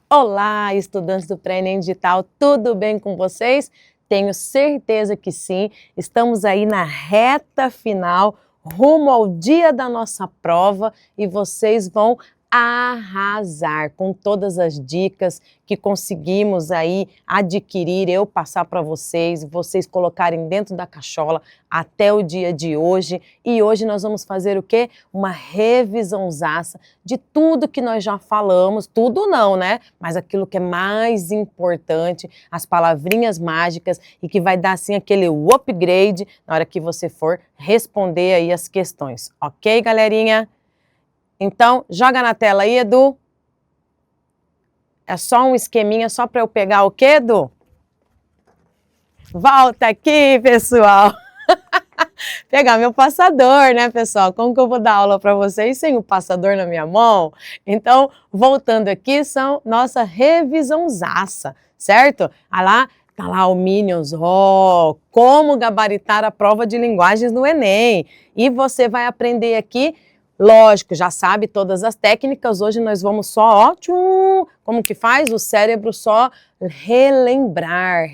Olá, estudantes do Pré-ENEM Digital, tudo bem com vocês? Tenho certeza que sim. Estamos aí na reta final, rumo ao dia da nossa prova e vocês vão arrasar com todas as dicas que conseguimos aí adquirir, eu passar para vocês, vocês colocarem dentro da cachola até o dia de hoje. E hoje nós vamos fazer o quê? Uma revisãozaça de tudo que nós já falamos, tudo não, né? Mas aquilo que é mais importante, as palavrinhas mágicas e que vai dar assim aquele upgrade na hora que você for responder aí as questões, ok, galerinha? Então, joga na tela aí, Edu. É só um esqueminha, só para eu pegar o quê, Edu? Volta aqui, pessoal. Pegar meu passador, né, pessoal? Como que eu vou dar aula para vocês sem o passador na minha mão? Então, voltando aqui, são nossa revisãozaça, certo? Ah lá, tá lá o Minions, como gabaritar a prova de linguagens no Enem. E você vai aprender aqui. Lógico, já sabe todas as técnicas, hoje nós vamos só, como que faz? O cérebro só relembrar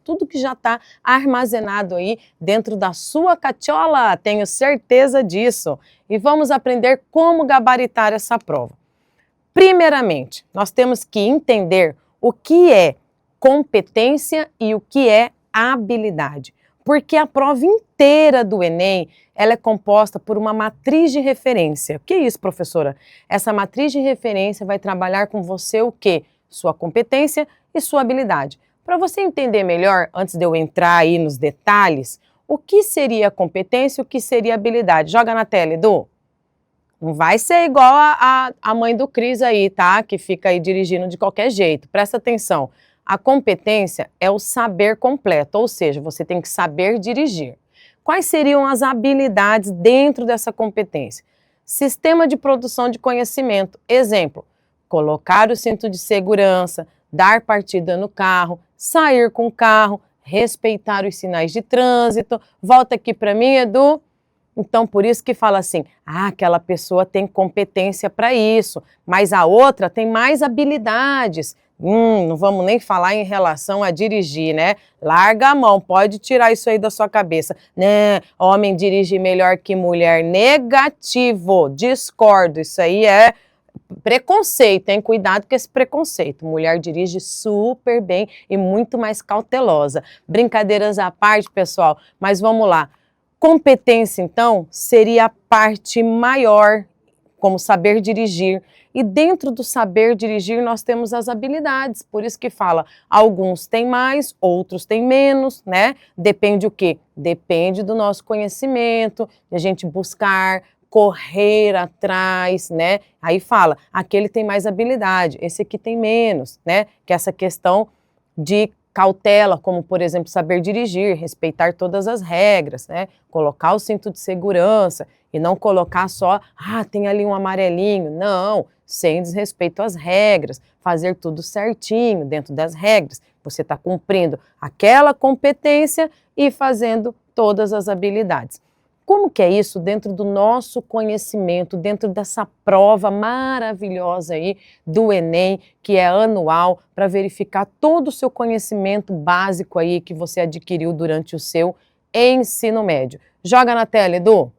tudo que já está armazenado aí dentro da sua cachola, tenho certeza disso. E vamos aprender como gabaritar essa prova. Primeiramente, nós temos que entender o que é competência e o que é habilidade. Porque a prova inteira do Enem, ela é composta por uma matriz de referência. O que é isso, professora? Essa matriz de referência vai trabalhar com você o quê? Sua competência e sua habilidade. Para você entender melhor, antes de eu entrar aí nos detalhes, o que seria competência e o que seria habilidade? Joga na tela, Edu. Não vai ser igual a mãe do Cris aí, tá? Que fica aí dirigindo de qualquer jeito. Presta atenção. A competência é o saber completo, ou seja, você tem que saber dirigir. Quais seriam as habilidades dentro dessa competência? Sistema de produção de conhecimento. Exemplo, colocar o cinto de segurança, dar partida no carro, sair com o carro, respeitar os sinais de trânsito. Volta aqui para mim, Edu. Então, por isso que fala assim, aquela pessoa tem competência para isso, mas a outra tem mais habilidades. Não vamos nem falar em relação a dirigir, né? Larga a mão, pode tirar isso aí da sua cabeça. Né? Homem dirige melhor que mulher. Negativo, discordo, isso aí é preconceito, hein? Cuidado com esse preconceito. Mulher dirige super bem e muito mais cautelosa. Brincadeiras à parte, pessoal, mas vamos lá. Competência, então, seria a parte maior, como saber dirigir. E dentro do saber dirigir, nós temos as habilidades. Por isso que fala, alguns têm mais, outros têm menos, né? Depende o quê? Depende do nosso conhecimento, de a gente buscar, correr atrás, né? Aí fala, aquele tem mais habilidade, esse aqui tem menos, né? Que é essa questão de cautela, como, por exemplo, saber dirigir, respeitar todas as regras, né? Colocar o cinto de segurança e não colocar só, tem ali um amarelinho. Não, sem desrespeito às regras, fazer tudo certinho dentro das regras. Você está cumprindo aquela competência e fazendo todas as habilidades. Como que é isso dentro do nosso conhecimento, dentro dessa prova maravilhosa aí do Enem, que é anual, para verificar todo o seu conhecimento básico aí que você adquiriu durante o seu ensino médio. Joga na tela, Edu.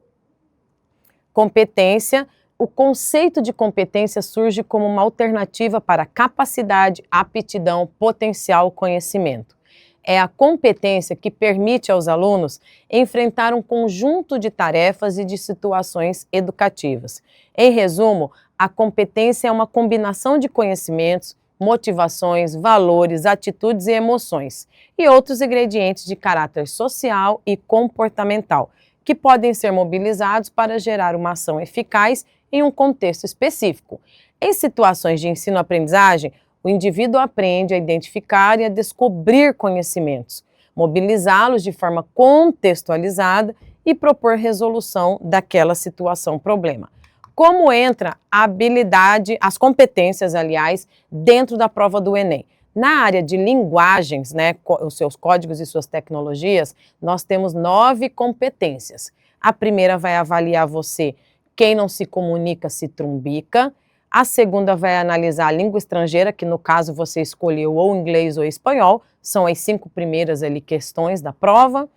Competência. O conceito de competência surge como uma alternativa para capacidade, aptidão, potencial, conhecimento. É a competência que permite aos alunos enfrentar um conjunto de tarefas e de situações educativas. Em resumo, a competência é uma combinação de conhecimentos, motivações, valores, atitudes e emoções, e outros ingredientes de caráter social e comportamental, que podem ser mobilizados para gerar uma ação eficaz em um contexto específico. Em situações de ensino-aprendizagem, o indivíduo aprende a identificar e a descobrir conhecimentos, mobilizá-los de forma contextualizada e propor resolução daquela situação-problema. Como entra a habilidade, as competências, aliás, dentro da prova do Enem? Na área de linguagens, né, os seus códigos e suas tecnologias, nós temos 9 competências. A primeira vai avaliar você, quem não se comunica se trumbica. A segunda vai analisar a língua estrangeira, que no caso você escolheu ou inglês ou espanhol, são as 5 primeiras ali questões da prova.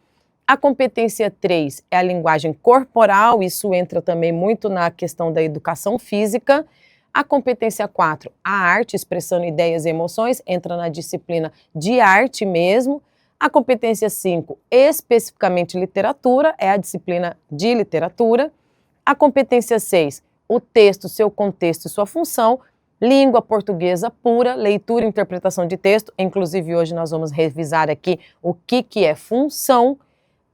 A competência 3 é a linguagem corporal, isso entra também muito na questão da educação física. A competência 4, a arte, expressando ideias e emoções, entra na disciplina de arte mesmo. A competência 5, especificamente literatura, é a disciplina de literatura. A competência 6, o texto, seu contexto e sua função. Língua portuguesa pura, leitura e interpretação de texto. Inclusive, hoje nós vamos revisar aqui o que é função.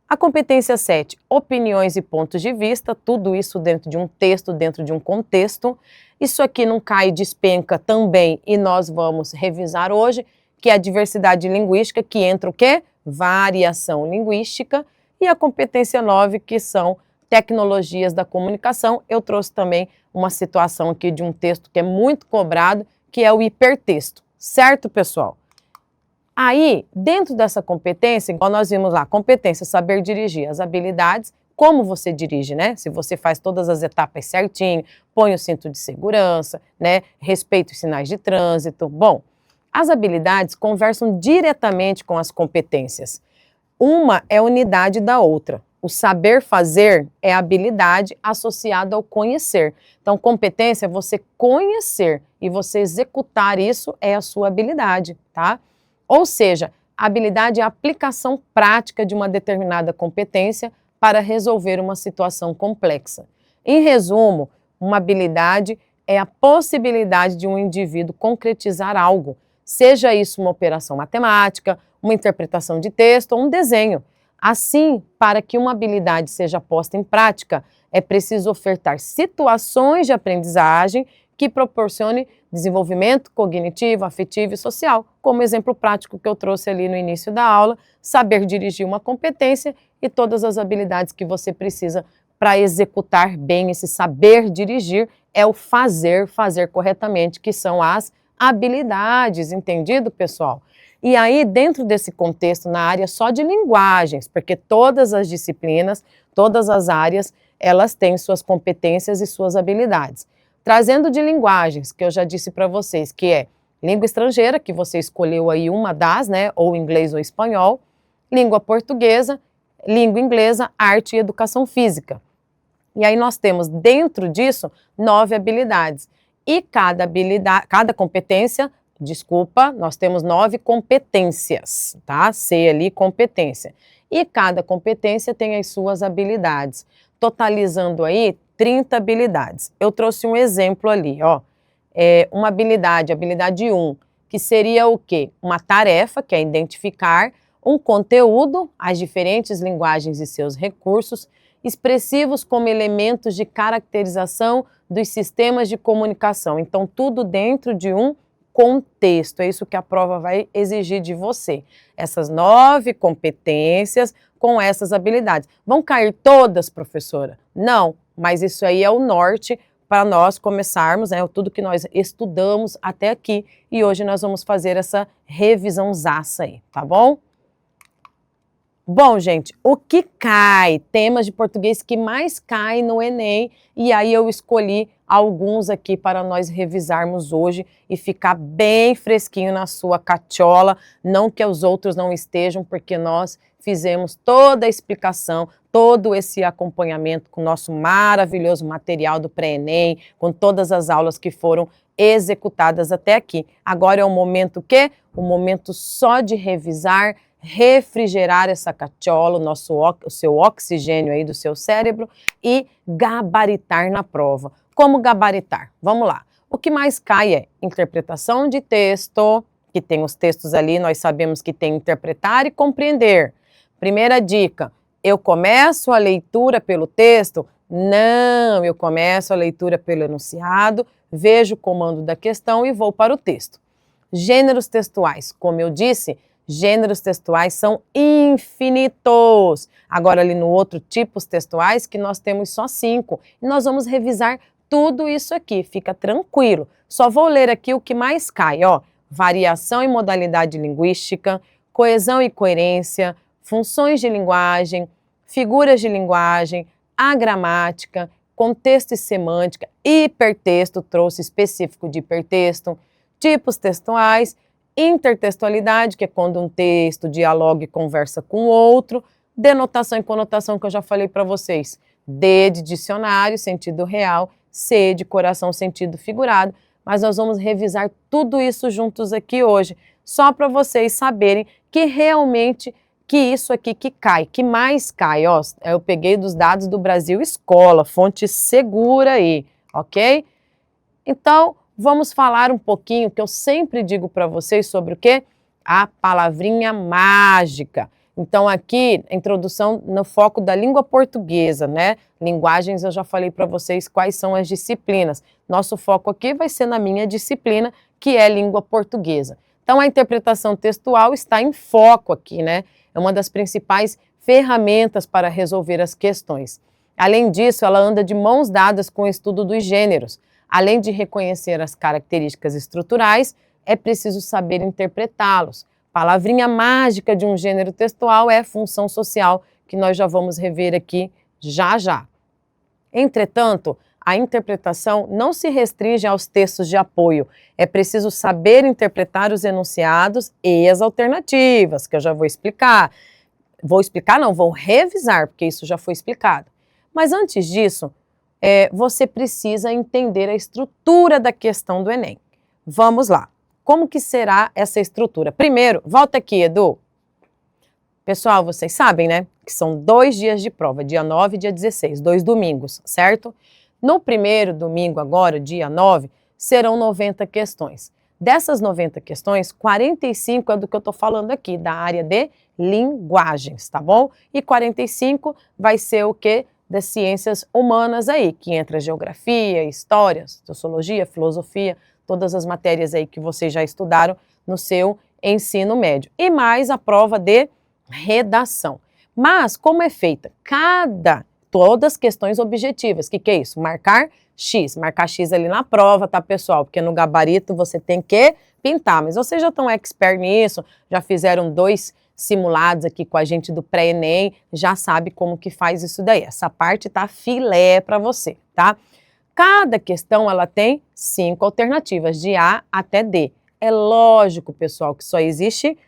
A competência 7, opiniões e pontos de vista, tudo isso dentro de um texto, dentro de um contexto. Isso aqui não cai e despenca também, e nós vamos revisar hoje, que é a diversidade linguística, que entra o quê? Variação linguística. E a competência 9, que são tecnologias da comunicação. Eu trouxe também uma situação aqui de um texto que é muito cobrado, que é o hipertexto. Certo, pessoal? Aí, dentro dessa competência, igual nós vimos lá, competência, saber dirigir, as habilidades, como você dirige, né? Se você faz todas as etapas certinho, põe o cinto de segurança, né? Respeita os sinais de trânsito. Bom, as habilidades conversam diretamente com as competências. Uma é unidade da outra. O saber fazer é a habilidade associada ao conhecer. Então, competência é você conhecer e você executar isso é a sua habilidade, tá? Ou seja, a habilidade é a aplicação prática de uma determinada competência para resolver uma situação complexa. Em resumo, uma habilidade é a possibilidade de um indivíduo concretizar algo, seja isso uma operação matemática, uma interpretação de texto ou um desenho. Assim, para que uma habilidade seja posta em prática, é preciso ofertar situações de aprendizagem que proporcione desenvolvimento cognitivo, afetivo e social. Como exemplo prático que eu trouxe ali no início da aula, saber dirigir uma competência e todas as habilidades que você precisa para executar bem esse saber dirigir é o fazer corretamente, que são as habilidades, entendido, pessoal? E aí, dentro desse contexto, na área só de linguagens, porque todas as disciplinas, todas as áreas, elas têm suas competências e suas habilidades. Trazendo de linguagens, que eu já disse para vocês, que é língua estrangeira, que você escolheu aí uma das, né, ou inglês ou espanhol, língua portuguesa, língua inglesa, arte e educação física. E aí nós temos dentro disso 9 habilidades. E cada competência, desculpa, nós temos 9 competências, tá? C ali, competência. E cada competência tem as suas habilidades, totalizando aí 30 habilidades. Eu trouxe um exemplo ali, ó. Uma habilidade, habilidade 1, que seria o quê? Uma tarefa, que é identificar um conteúdo, as diferentes linguagens e seus recursos, expressivos como elementos de caracterização dos sistemas de comunicação. Então, tudo dentro de um contexto. É isso que a prova vai exigir de você. Essas 9 competências com essas habilidades. Vão cair todas, professora? Não, mas isso aí é o norte para nós começarmos, né, tudo que nós estudamos até aqui, e hoje nós vamos fazer essa revisãozaça aí, tá bom? Bom, gente, o que cai? Temas de português que mais cai no Enem, e aí eu escolhi alguns aqui para nós revisarmos hoje e ficar bem fresquinho na sua cachola, não que os outros não estejam, porque nós fizemos toda a explicação, todo esse acompanhamento com o nosso maravilhoso material do pré-ENEM, com todas as aulas que foram executadas até aqui. Agora é o momento quê? O momento só de revisar, refrigerar essa cachola, o seu oxigênio aí do seu cérebro e gabaritar na prova. Como gabaritar? Vamos lá. O que mais cai é interpretação de texto, que tem os textos ali, nós sabemos que tem interpretar e compreender. Primeira dica, eu começo a leitura pelo texto? Não, eu começo a leitura pelo enunciado, vejo o comando da questão e vou para o texto. Gêneros textuais, como eu disse, gêneros textuais são infinitos. Agora, ali no outro, tipos textuais, que nós temos só 5. E nós vamos revisar tudo isso aqui, fica tranquilo. Só vou ler aqui o que mais cai, ó. Variação e modalidade linguística, coesão e coerência, funções de linguagem, figuras de linguagem, a gramática, contexto e semântica, hipertexto, trouxe específico de hipertexto, tipos textuais, intertextualidade, que é quando um texto dialoga e conversa com o outro, denotação e conotação, que eu já falei para vocês, D de dicionário, sentido real, C de coração, sentido figurado, mas nós vamos revisar tudo isso juntos aqui hoje, só para vocês saberem que realmente que isso aqui que mais cai, ó, eu peguei dos dados do Brasil Escola, fonte segura aí, ok? Então, vamos falar um pouquinho, que eu sempre digo para vocês sobre o quê? A palavrinha mágica. Então, aqui, a introdução no foco da língua portuguesa, né? Linguagens, eu já falei para vocês quais são as disciplinas. Nosso foco aqui vai ser na minha disciplina, que é língua portuguesa. Então, a interpretação textual está em foco aqui, né? É uma das principais ferramentas para resolver as questões. Além disso, ela anda de mãos dadas com o estudo dos gêneros. Além de reconhecer as características estruturais, é preciso saber interpretá-los. Palavrinha mágica de um gênero textual é função social, que nós já vamos rever aqui já já. Entretanto, a interpretação não se restringe aos textos de apoio. É preciso saber interpretar os enunciados e as alternativas, que eu já vou explicar. Vou revisar, porque isso já foi explicado. Mas antes disso, você precisa entender a estrutura da questão do Enem. Vamos lá. Como que será essa estrutura? Primeiro, volta aqui, Edu. Pessoal, vocês sabem, né? Que são 2 dias de prova, dia 9 e dia 16, 2 domingos, certo? No primeiro domingo agora, dia 9, serão 90 questões. Dessas 90 questões, 45 é do que eu tô falando aqui, da área de linguagens, tá bom? E 45 vai ser o quê? Das ciências humanas aí, que entra geografia, história, sociologia, filosofia, todas as matérias aí que vocês já estudaram no seu ensino médio. E mais a prova de redação. Mas, como é feita? Todas questões objetivas. O que é isso? Marcar X ali na prova, tá, pessoal? Porque no gabarito você tem que pintar. Mas vocês já estão expert nisso, já fizeram 2 simulados aqui com a gente do pré-ENEM, já sabe como que faz isso daí. Essa parte tá filé para você, tá? Cada questão, ela tem 5 alternativas, de A até D. É lógico, pessoal, que só existe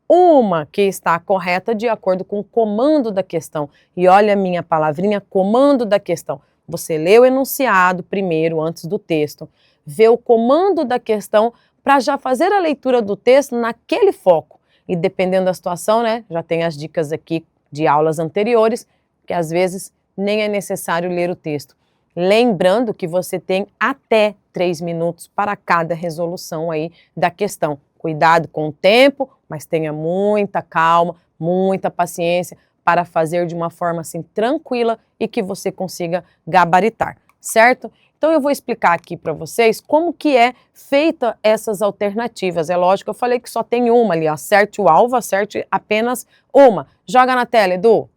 uma que está correta de acordo com o comando da questão. E olha a minha palavrinha, comando da questão. Você lê o enunciado primeiro, antes do texto, vê o comando da questão para já fazer a leitura do texto naquele foco. E dependendo da situação, né, já tem as dicas aqui de aulas anteriores, que às vezes nem é necessário ler o texto. Lembrando que você tem até 3 minutos para cada resolução aí da questão. Cuidado com o tempo, mas tenha muita calma, muita paciência para fazer de uma forma assim tranquila e que você consiga gabaritar, certo? Então eu vou explicar aqui para vocês como que é feita essas alternativas. É lógico, eu falei que só tem uma ali, acerte o alvo, acerte apenas uma. Joga na tela, Edu.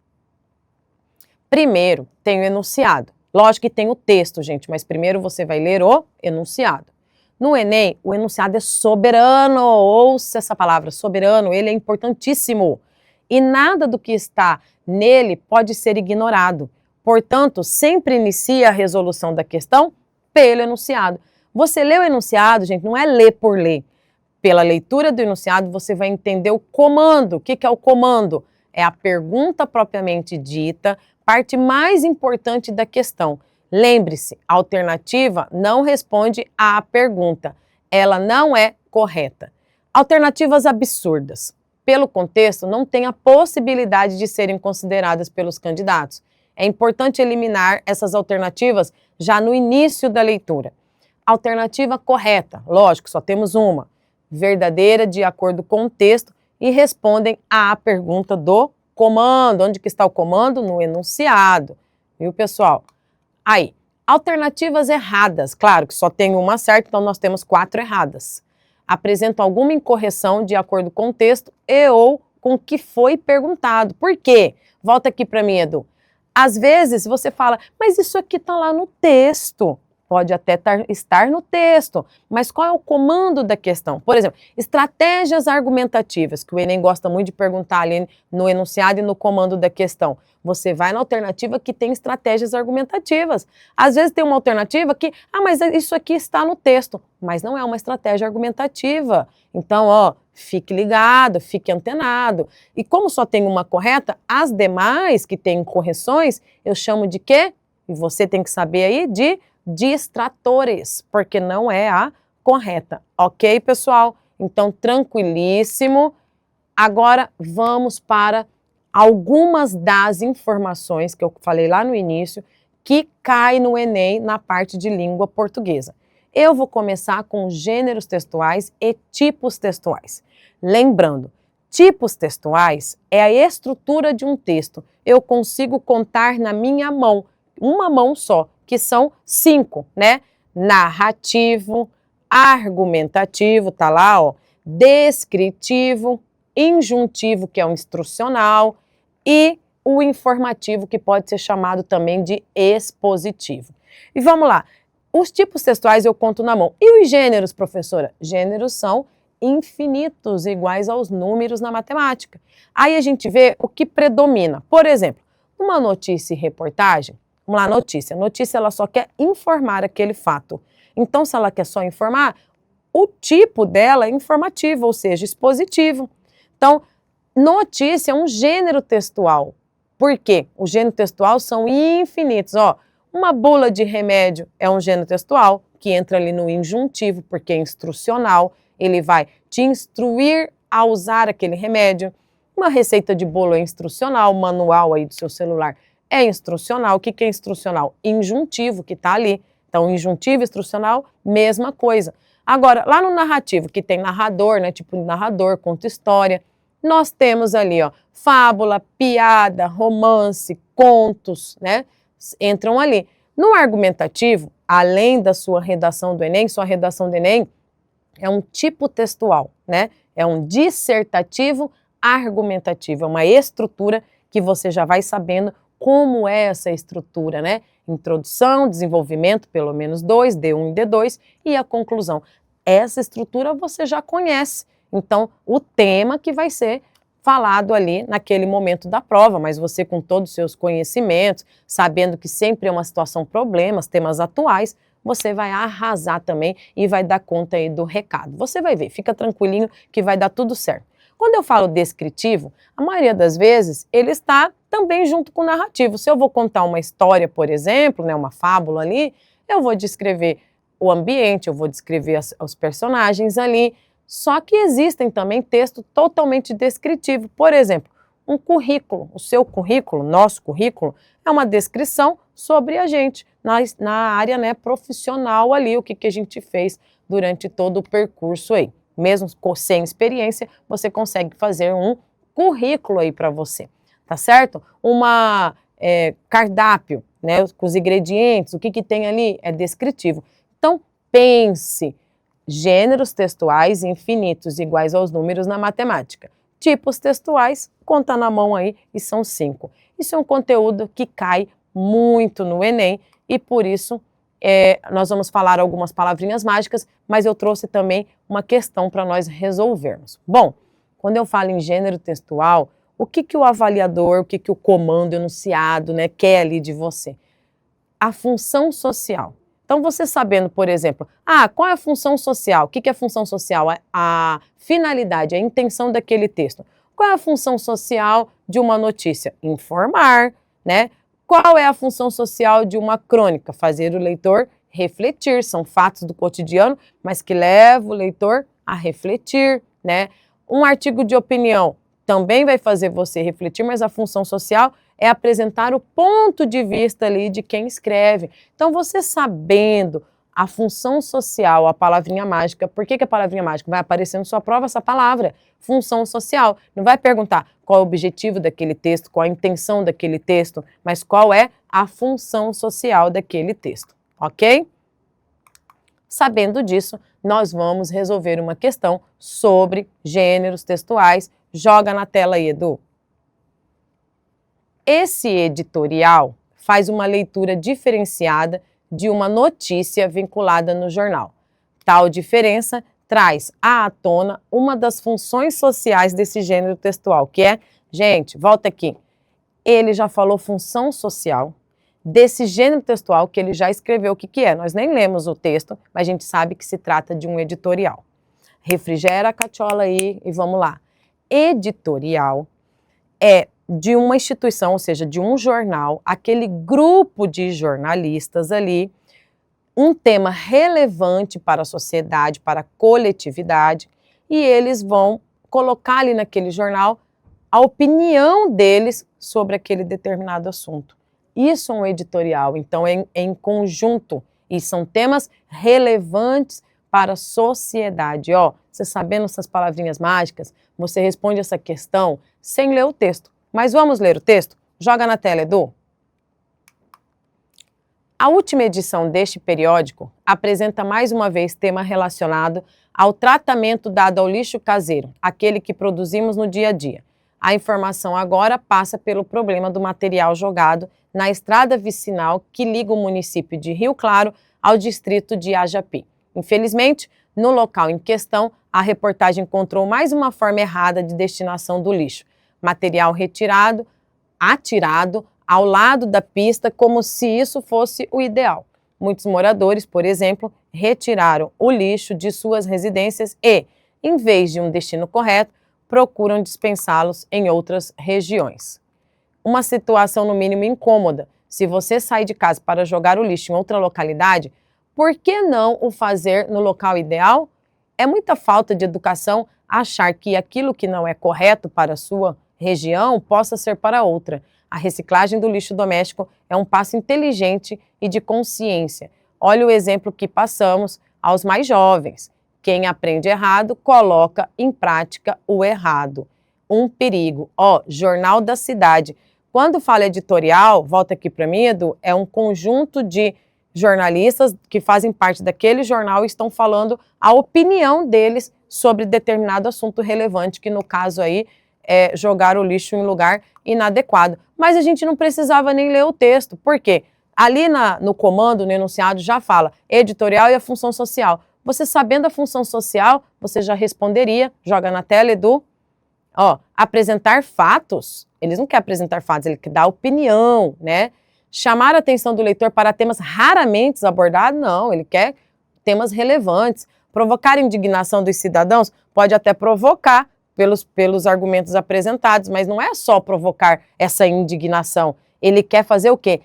Primeiro tem o enunciado. Lógico que tem o texto, gente, mas primeiro você vai ler o enunciado. No Enem, o enunciado é soberano, ouça essa palavra, soberano, ele é importantíssimo. E nada do que está nele pode ser ignorado. Portanto, sempre inicia a resolução da questão pelo enunciado. Você lê o enunciado, gente, não é ler por ler. Pela leitura do enunciado, você vai entender o comando. O que é o comando? É a pergunta propriamente dita, parte mais importante da questão. Lembre-se, a alternativa não responde à pergunta. Ela não é correta. Alternativas absurdas. Pelo contexto, não tem a possibilidade de serem consideradas pelos candidatos. É importante eliminar essas alternativas já no início da leitura. Alternativa correta, lógico, só temos uma. Verdadeira, de acordo com o texto, e respondem à pergunta do comando. Onde que está o comando? No enunciado. Viu, pessoal? Aí, alternativas erradas. Claro que só tem uma certa, então nós temos 4 erradas. Apresentam alguma incorreção de acordo com o texto e ou com o que foi perguntado. Por quê? Volta aqui para mim, Edu. Às vezes você fala, mas isso aqui está lá no texto. Pode até estar no texto, mas qual é o comando da questão? Por exemplo, estratégias argumentativas, que o Enem gosta muito de perguntar ali no enunciado e no comando da questão. Você vai na alternativa que tem estratégias argumentativas. Às vezes tem uma alternativa que, mas isso aqui está no texto, mas não é uma estratégia argumentativa. Então, fique ligado, fique antenado. E como só tem uma correta, as demais que têm correções, eu chamo de quê? E você tem que saber aí de distratores, porque não é a correta. Ok, pessoal? Então, tranquilíssimo. Agora, vamos para algumas das informações que eu falei lá no início, que cai no Enem na parte de língua portuguesa. Eu vou começar com gêneros textuais e tipos textuais. Lembrando, tipos textuais é a estrutura de um texto. Eu consigo contar na minha mão, uma mão só, que são 5, né? Narrativo, argumentativo, tá lá, descritivo, injuntivo, que é o instrucional, e o informativo, que pode ser chamado também de expositivo. E vamos lá, os tipos textuais eu conto na mão. E os gêneros, professora? Gêneros são infinitos, iguais aos números na matemática. Aí a gente vê o que predomina. Por exemplo, uma notícia e reportagem, vamos lá, notícia. Notícia, ela só quer informar aquele fato. Então, se ela quer só informar, o tipo dela é informativo, ou seja, expositivo. Então, notícia é um gênero textual. Por quê? Os gêneros textuais são infinitos. Uma bula de remédio é um gênero textual que entra ali no injuntivo, porque é instrucional. Ele vai te instruir a usar aquele remédio. Uma receita de bolo é instrucional, o manual aí do seu celular é instrucional. O que é instrucional? Injuntivo, que está ali. Então, injuntivo, instrucional, mesma coisa. Agora, lá no narrativo, que tem narrador, né, tipo narrador, conta história, nós temos ali, fábula, piada, romance, contos, né, entram ali. No argumentativo, além da sua redação do Enem, sua redação do Enem é um tipo textual, né, é um dissertativo argumentativo, é uma estrutura que você já vai sabendo como é essa estrutura, né? Introdução, desenvolvimento, pelo menos 2, D1 e D2, e a conclusão. Essa estrutura você já conhece. Então, o tema que vai ser falado ali naquele momento da prova, mas você com todos os seus conhecimentos, sabendo que sempre é uma situação problema, temas atuais, você vai arrasar também e vai dar conta aí do recado. Você vai ver, fica tranquilinho que vai dar tudo certo. Quando eu falo descritivo, a maioria das vezes ele está também junto com o narrativo. Se eu vou contar uma história, por exemplo, né, uma fábula ali, eu vou descrever o ambiente, eu vou descrever os personagens ali, só que existem também textos totalmente descritivos. Por exemplo, um currículo, o seu currículo, nosso currículo, é uma descrição sobre a gente, na área, né, profissional ali, o que a gente fez durante todo o percurso aí. Mesmo sem experiência, você consegue fazer um currículo aí para você, tá certo? Cardápio, né, com os ingredientes, o que tem ali é descritivo. Então, pense, gêneros textuais infinitos iguais aos números na matemática. Tipos textuais, conta na mão aí e são 5. Isso é um conteúdo que cai muito no Enem e por isso nós vamos falar algumas palavrinhas mágicas, mas eu trouxe também uma questão para nós resolvermos. Bom, quando eu falo em gênero textual, o que o avaliador, o que o comando enunciado, né, quer ali de você? A função social. Então, você sabendo, por exemplo, qual é a função social? O que é a função social? A finalidade, a intenção daquele texto. Qual é a função social de uma notícia? Informar, né? Qual é a função social de uma crônica? Fazer o leitor refletir. São fatos do cotidiano, mas que levam o leitor a refletir, né? Um artigo de opinião também vai fazer você refletir, mas a função social é apresentar o ponto de vista ali de quem escreve. Então, você sabendo a função social, a palavrinha mágica, por que a palavrinha mágica? Vai aparecer na sua prova essa palavra, função social. Não vai perguntar qual é o objetivo daquele texto, qual a intenção daquele texto, mas qual é a função social daquele texto, ok? Sabendo disso, nós vamos resolver uma questão sobre gêneros textuais. Joga na tela aí, Edu. Esse editorial faz uma leitura diferenciada de uma notícia vinculada no jornal. Tal diferença traz à tona uma das funções sociais desse gênero textual, que é, gente, volta aqui, ele já falou função social desse gênero textual que ele já escreveu o que é. Nós nem lemos o texto, mas a gente sabe que se trata de um editorial. Refrigera a cachola aí e vamos lá. Editorial é de uma instituição, ou seja, de um jornal, aquele grupo de jornalistas ali, um tema relevante para a sociedade, para a coletividade, e eles vão colocar ali naquele jornal a opinião deles sobre aquele determinado assunto. Isso é um editorial, então é em conjunto, e são temas relevantes para a sociedade. Ó, você sabendo essas palavrinhas mágicas, você responde essa questão sem ler o texto. Mas vamos ler o texto? Joga na tela, Edu. A última edição deste periódico apresenta mais uma vez tema relacionado ao tratamento dado ao lixo caseiro, aquele que produzimos no dia a dia. A informação agora passa pelo problema do material jogado na estrada vicinal que liga o município de Rio Claro ao distrito de Ajapi. Infelizmente, no local em questão, a reportagem encontrou mais uma forma errada de destinação do lixo. Material retirado, atirado ao lado da pista como se isso fosse o ideal. Muitos moradores, por exemplo, retiraram o lixo de suas residências e, em vez de um destino correto, procuram dispensá-los em outras regiões. Uma situação no mínimo incômoda. Se você sai de casa para jogar o lixo em outra localidade, por que não o fazer no local ideal? É muita falta de educação achar que aquilo que não é correto para a sua região possa ser para outra. A reciclagem do lixo doméstico é um passo inteligente e de consciência. Olha o exemplo que passamos aos mais jovens. Quem aprende errado, coloca em prática o errado. Um perigo. Ó, Jornal da Cidade. Quando fala editorial, volta aqui para mim, Edu, é um conjunto de jornalistas que fazem parte daquele jornal e estão falando a opinião deles sobre determinado assunto relevante, que no caso aí é jogar o lixo em lugar inadequado. Mas a gente não precisava nem ler o texto. Por quê? Ali no comando, no enunciado, já fala editorial e a função social. Você sabendo a função social, você já responderia, joga na tela, Edu. Ó, apresentar fatos, eles não querem apresentar fatos, ele quer dar opinião, né? Chamar a atenção do leitor para temas raramente abordados, não, ele quer temas relevantes. Provocar indignação dos cidadãos pode até provocar pelos argumentos apresentados, mas não é só provocar essa indignação. Ele quer fazer o quê?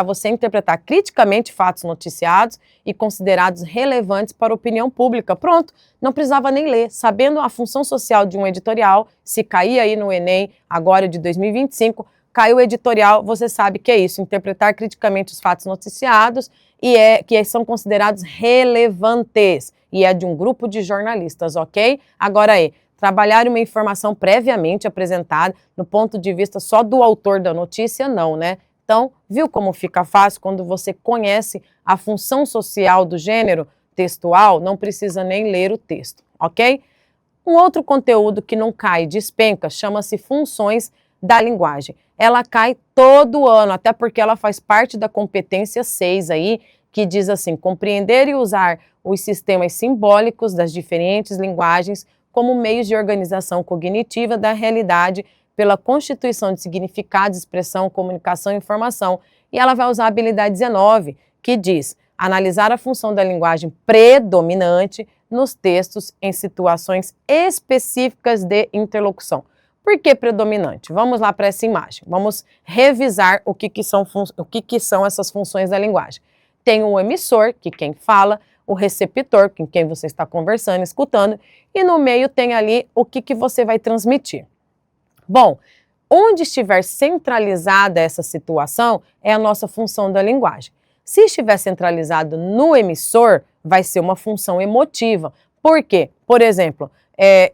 Você interpretar criticamente fatos noticiados e considerados relevantes para a opinião pública. Pronto, não precisava nem ler. Sabendo a função social de um editorial, se cair aí no Enem, agora de 2025, caiu o editorial, você sabe que é isso, interpretar criticamente os fatos noticiados e que são considerados relevantes. E é de um grupo de jornalistas, ok? Agora aí, trabalhar uma informação previamente apresentada no ponto de vista só do autor da notícia, não, né? Então, viu como fica fácil quando você conhece a função social do gênero textual? Não precisa nem ler o texto, ok? Um outro conteúdo que não cai, despenca, chama-se funções da linguagem. Ela cai todo ano, até porque ela faz parte da competência 6 aí, que diz assim, compreender e usar os sistemas simbólicos das diferentes linguagens como meios de organização cognitiva da realidade pela constituição de significados, expressão, comunicação e informação. E ela vai usar a habilidade 19, que diz analisar a função da linguagem predominante nos textos em situações específicas de interlocução. Por que predominante? Vamos lá para essa imagem. Vamos revisar o que são essas funções da linguagem. Tem o emissor, que quem fala, o receptor, com quem você está conversando, escutando, e no meio tem ali o que você vai transmitir. Bom, onde estiver centralizada essa situação é a nossa função da linguagem. Se estiver centralizado no emissor, vai ser uma função emotiva. Por quê? Por exemplo,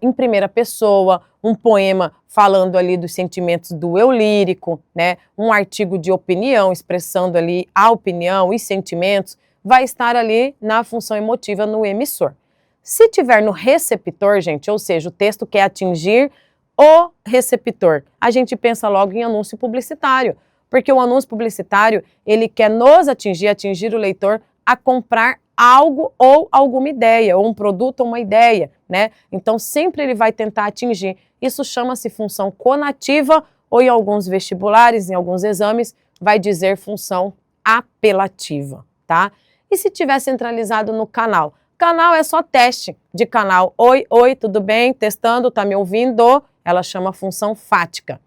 em primeira pessoa, um poema falando ali dos sentimentos do eu lírico, né? Um artigo de opinião, expressando ali a opinião e sentimentos, vai estar ali na função emotiva no emissor. Se tiver no receptor, gente, ou seja, o texto quer atingir o receptor, a gente pensa logo em anúncio publicitário, Porque o anúncio publicitário, ele quer nos atingir o leitor a comprar algo ou alguma ideia, ou um produto ou uma ideia, né? Então, sempre ele vai tentar atingir. Isso chama-se função conativa, ou em alguns vestibulares, em alguns exames, vai dizer função apelativa, tá? E se tiver centralizado no canal? Canal é só teste de canal. Oi, oi, tudo bem? Testando, tá me ouvindo? Ela chama função fática.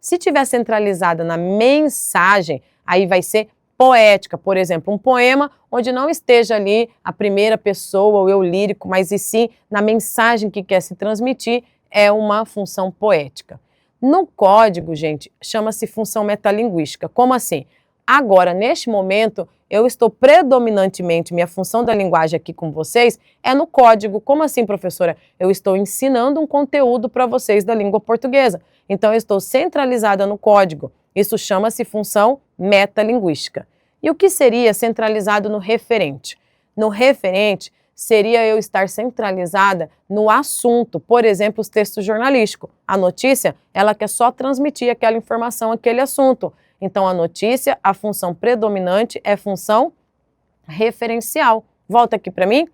Se tiver centralizada na mensagem, aí vai ser poética, por exemplo, um poema onde não esteja ali a primeira pessoa, o eu lírico, mas e sim na mensagem que quer se transmitir, é uma função poética. No código, gente, chama-se função metalinguística. Como assim? Agora, neste momento, eu estou predominantemente, minha função da linguagem aqui com vocês é no código. Como assim, professora? Eu estou ensinando um conteúdo para vocês da língua portuguesa. Então, eu estou centralizada no código. Isso chama-se função metalinguística. E o que seria centralizado no referente? No referente, seria eu estar centralizada no assunto, por exemplo, os textos jornalísticos. A notícia, ela quer só transmitir aquela informação, aquele assunto. Então, a notícia, a função predominante é função referencial. Volta aqui para mim.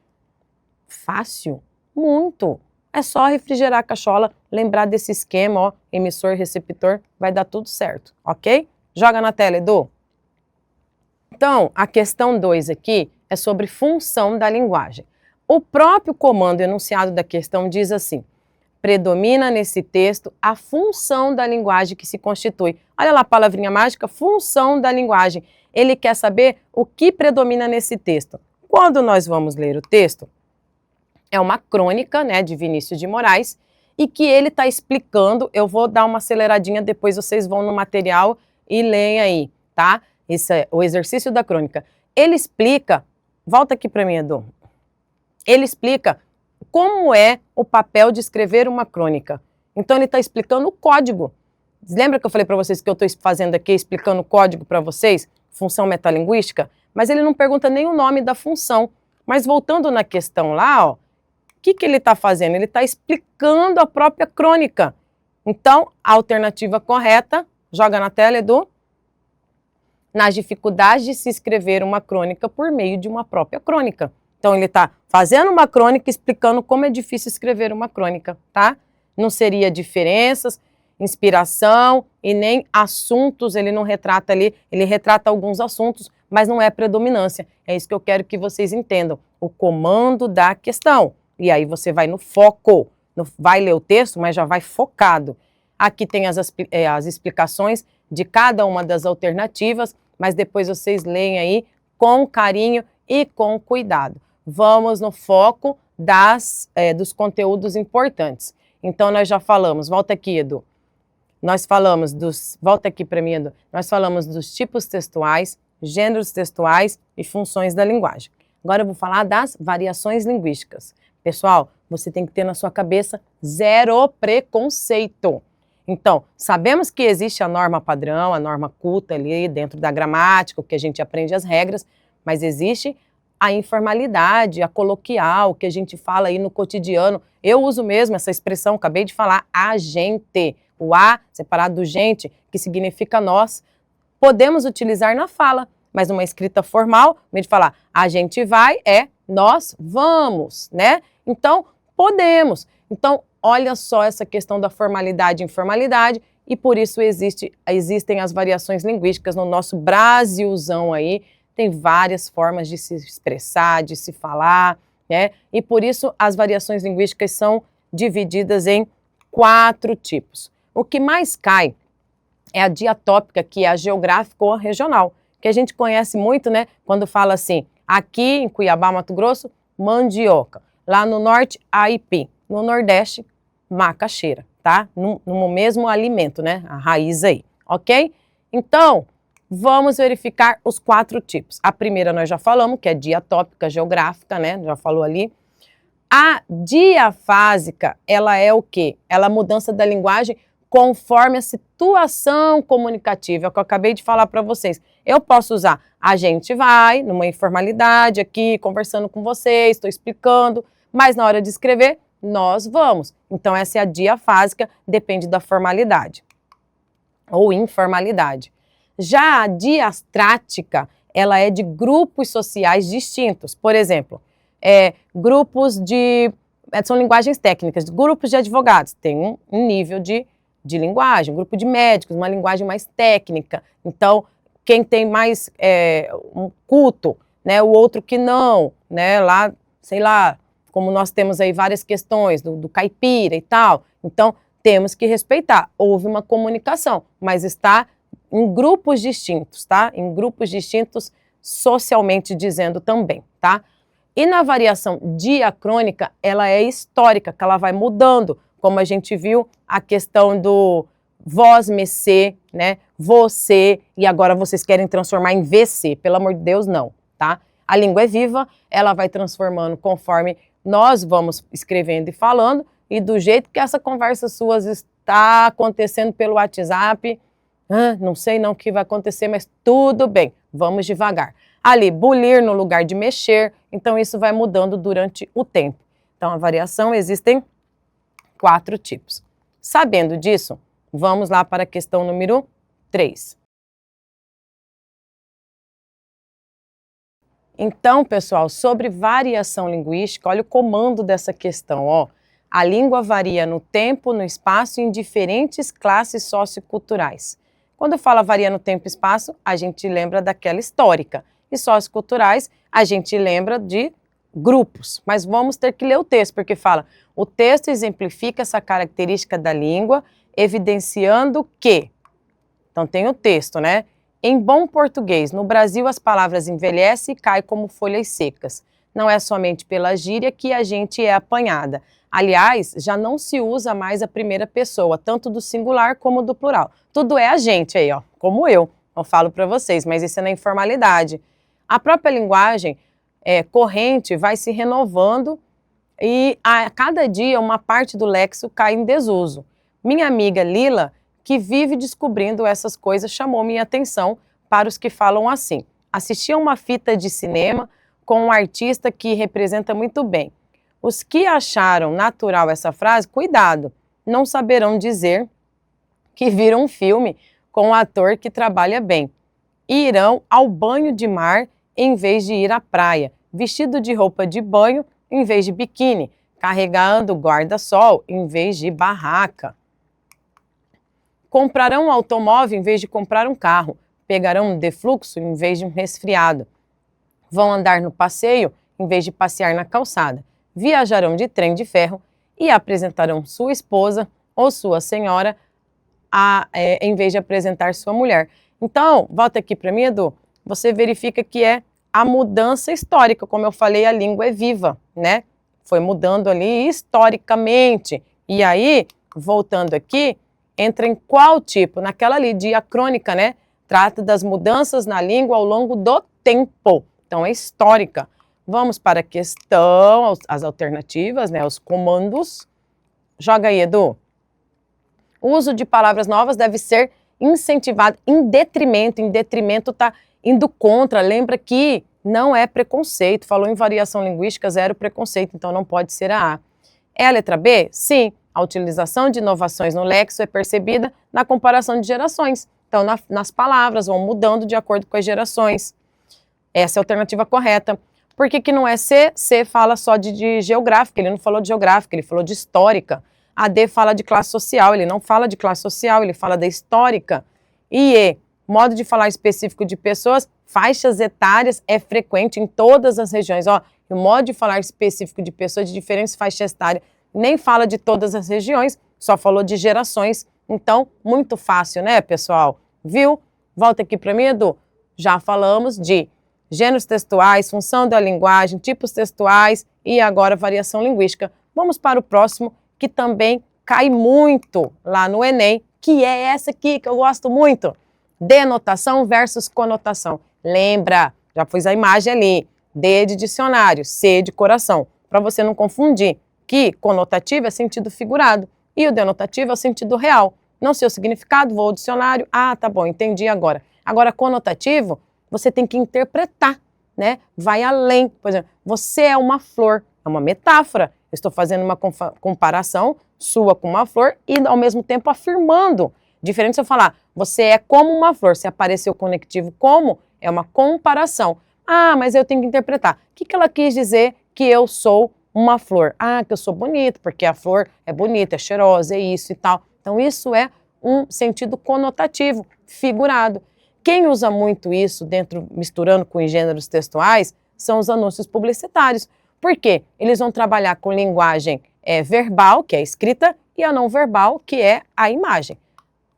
Fácil, muito. É só refrigerar a cachola, lembrar desse esquema, ó, emissor, receptor, vai dar tudo certo, ok? Joga na tela, Edu. Então, a questão 2 aqui é sobre função da linguagem. O próprio comando enunciado da questão diz assim: predomina nesse texto a função da linguagem que se constitui. Olha lá a palavrinha mágica, função da linguagem. Ele quer saber o que predomina nesse texto. Quando nós vamos ler o texto, é uma crônica, né, de Vinícius de Moraes, e que ele está explicando, eu vou dar uma aceleradinha, depois vocês vão no material e leem aí, tá? Esse é o exercício da crônica. Ele explica, volta aqui para mim, Edu, ele explica como é o papel de escrever uma crônica. Então ele está explicando o código. Lembra que eu falei para vocês que eu estou fazendo aqui, explicando o código para vocês? Função metalinguística? Mas ele não pergunta nem o nome da função. Mas voltando na questão lá, ó, o que ele está fazendo? Ele está explicando a própria crônica. Então, a alternativa correta, joga na tela, Edu, nas dificuldades de se escrever uma crônica por meio de uma própria crônica. Então, ele está fazendo uma crônica, explicando como é difícil escrever uma crônica, tá? Não seria diferenças, inspiração e nem assuntos, ele não retrata ali, ele retrata alguns assuntos, mas não é predominância. É isso que eu quero que vocês entendam. O comando da questão. E aí você vai no foco, vai ler o texto, mas já vai focado. Aqui tem as explicações de cada uma das alternativas, mas depois vocês leem aí com carinho e com cuidado. Vamos no foco dos conteúdos importantes. Então, nós já falamos, volta aqui, Edu, volta aqui para mim, Edu, nós falamos dos tipos textuais, gêneros textuais e funções da linguagem. Agora eu vou falar das variações linguísticas. Pessoal, você tem que ter na sua cabeça zero preconceito. Então, sabemos que existe a norma padrão, a norma culta ali dentro da gramática, o que a gente aprende as regras, mas existe a informalidade, a coloquial, que a gente fala aí no cotidiano. Eu uso mesmo essa expressão, acabei de falar, a gente. O a separado do gente, que significa nós. Podemos utilizar na fala, mas numa escrita formal, em vez de falar a gente vai, é nós vamos, né? Então, podemos. Então, olha só essa questão da formalidade e informalidade, e por isso existem as variações linguísticas no nosso Brasilzão aí. Tem várias formas de se expressar, de se falar, né? E por isso as variações linguísticas são divididas em 4 tipos. O que mais cai é a diatópica, que é a geográfica ou regional, que a gente conhece muito, né? Quando fala assim, aqui em Cuiabá, Mato Grosso, mandioca. Lá no norte, aipim. No nordeste, macaxeira, tá? No mesmo alimento, né? A raiz aí, ok? Então, vamos verificar os 4 tipos. A primeira nós já falamos, que é diatópica geográfica, né? Já falou ali. A diafásica, ela é o quê? Ela é a mudança da linguagem conforme a situação comunicativa, é o que eu acabei de falar para vocês. Eu posso usar a gente vai, numa informalidade aqui, conversando com vocês, estou explicando, mas na hora de escrever, nós vamos. Então, essa é a diafásica, depende da formalidade ou informalidade. Já a diastrática, ela é de grupos sociais distintos. Por exemplo, grupos de... são linguagens técnicas. Grupos de advogados, tem um nível de linguagem. Grupo de médicos, uma linguagem mais técnica. Então, quem tem mais um culto, né, o outro que não, né, lá, sei lá, como nós temos aí várias questões do caipira e tal. Então, temos que respeitar. Houve uma comunicação, mas está em grupos distintos, tá? Em grupos distintos, socialmente dizendo também, tá? E na variação diacrônica, ela é histórica, que ela vai mudando, como a gente viu a questão do vós, mecê, né? Você, e agora vocês querem transformar em VC. Pelo amor de Deus, não, tá? A língua é viva, ela vai transformando conforme nós vamos escrevendo e falando, e do jeito que essa conversa sua está acontecendo pelo WhatsApp, não sei não o que vai acontecer, mas tudo bem, vamos devagar. Ali, bulir no lugar de mexer, então isso vai mudando durante o tempo. Então, a variação existem 4 tipos. Sabendo disso, vamos lá para a questão número 3. Então, pessoal, sobre variação linguística, olha o comando dessa questão, ó. A língua varia no tempo, no espaço e em diferentes classes socioculturais. Quando fala varia no tempo e espaço, a gente lembra daquela histórica. E socioculturais, a gente lembra de grupos. Mas vamos ter que ler o texto, porque fala, o texto exemplifica essa característica da língua, evidenciando que... Então tem o texto, né? Em bom português, no Brasil as palavras envelhecem e caem como folhas secas. Não é somente pela gíria que a gente é apanhada. Aliás, já não se usa mais a primeira pessoa, tanto do singular como do plural. Tudo é a gente aí, ó, como eu falo para vocês, mas isso é na informalidade. A própria linguagem corrente vai se renovando e a cada dia uma parte do léxico cai em desuso. Minha amiga Lila, que vive descobrindo essas coisas, chamou minha atenção para os que falam assim. Assisti a uma fita de cinema com um artista que representa muito bem. Os que acharam natural essa frase, cuidado, não saberão dizer que viram um filme com um ator que trabalha bem. E irão ao banho de mar em vez de ir à praia, vestido de roupa de banho em vez de biquíni, carregando guarda-sol em vez de barraca. Comprarão um automóvel em vez de comprar um carro, pegarão um defluxo em vez de um resfriado, vão andar no passeio em vez de passear na calçada, viajarão de trem de ferro e apresentarão sua esposa ou sua senhora em vez de apresentar sua mulher. Então, volta aqui para mim, Edu, você verifica que é a mudança histórica, como eu falei, a língua é viva, né? Foi mudando ali historicamente. E aí, voltando aqui, entra em qual tipo? Naquela ali, diacrônica, né? Trata das mudanças na língua ao longo do tempo. Então, é histórica. Vamos para a questão, as alternativas, né? Os comandos. Joga aí, Edu. O uso de palavras novas deve ser incentivado em detrimento está indo contra, lembra que não é preconceito, falou em variação linguística, 0 preconceito, então não pode ser a A. É a letra B? Sim, a utilização de inovações no léxico é percebida na comparação de gerações, então nas palavras vão mudando de acordo com as gerações. Essa é a alternativa correta. Por que não é C? C fala só de geográfica, ele não falou de geográfica, ele falou de histórica. A D fala de classe social, ele não fala de classe social, ele fala da histórica. E E, modo de falar específico de pessoas, faixas etárias é frequente em todas as regiões. Ó, o modo de falar específico de pessoas de diferentes faixas etárias nem fala de todas as regiões, só falou de gerações. Então, muito fácil, né, pessoal? Viu? Volta aqui para mim, Edu. Já falamos de gêneros textuais, função da linguagem, tipos textuais e agora variação linguística. Vamos para o próximo, que também cai muito lá no Enem, que é essa aqui que eu gosto muito. Denotação versus conotação. Lembra, já pus a imagem ali. D de dicionário, C de coração. Para você não confundir que conotativo é sentido figurado e o denotativo é o sentido real. Não sei o significado, vou ao dicionário. Ah, tá bom, entendi agora. Agora, conotativo, você tem que interpretar, né? Vai além. Por exemplo, você é uma flor, é uma metáfora. Eu estou fazendo uma comparação sua com uma flor e, ao mesmo tempo, afirmando Diferente se eu falar, você é como uma flor, se aparecer o conectivo como, é uma comparação. Ah, mas eu tenho que interpretar. O que ela quis dizer que eu sou uma flor? Ah, que eu sou bonito, porque a flor é bonita, é cheirosa, é isso e tal. Então isso é um sentido conotativo, figurado. Quem usa muito isso dentro, misturando com os gêneros textuais, são os anúncios publicitários. Por quê? Eles vão trabalhar com linguagem verbal, que é a escrita, e a não verbal, que é a imagem.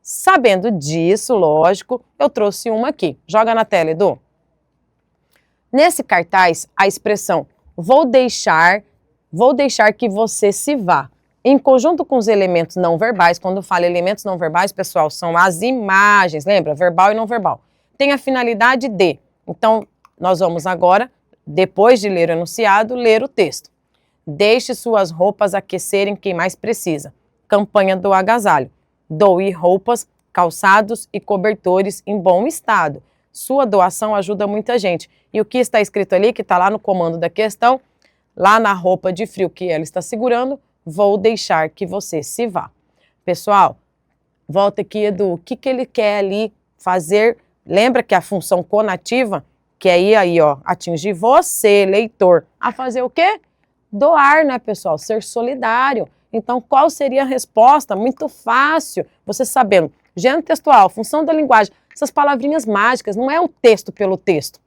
Sabendo disso, lógico, eu trouxe uma aqui. Joga na tela, Edu. Nesse cartaz, a expressão vou deixar que você se vá. Em conjunto com os elementos não verbais, quando eu falo elementos não verbais, pessoal, são as imagens, lembra? Verbal e não verbal. Tem a finalidade de. Então, nós vamos agora, depois de ler o enunciado, ler o texto. Deixe suas roupas aquecerem quem mais precisa. Campanha do agasalho. Doe roupas, calçados e cobertores em bom estado. Sua doação ajuda muita gente. E o que está escrito ali, que está lá no comando da questão, lá na roupa de frio que ela está segurando, vou deixar que você se vá. Pessoal, volta aqui, Edu. O que ele quer ali fazer? Lembra que a função conativa, que é aí, ó, atingir você, leitor, a fazer o quê? Doar, né, pessoal? Ser solidário. Então, qual seria a resposta? Muito fácil. Você sabendo, gênero textual, função da linguagem, essas palavrinhas mágicas, não é o texto pelo texto.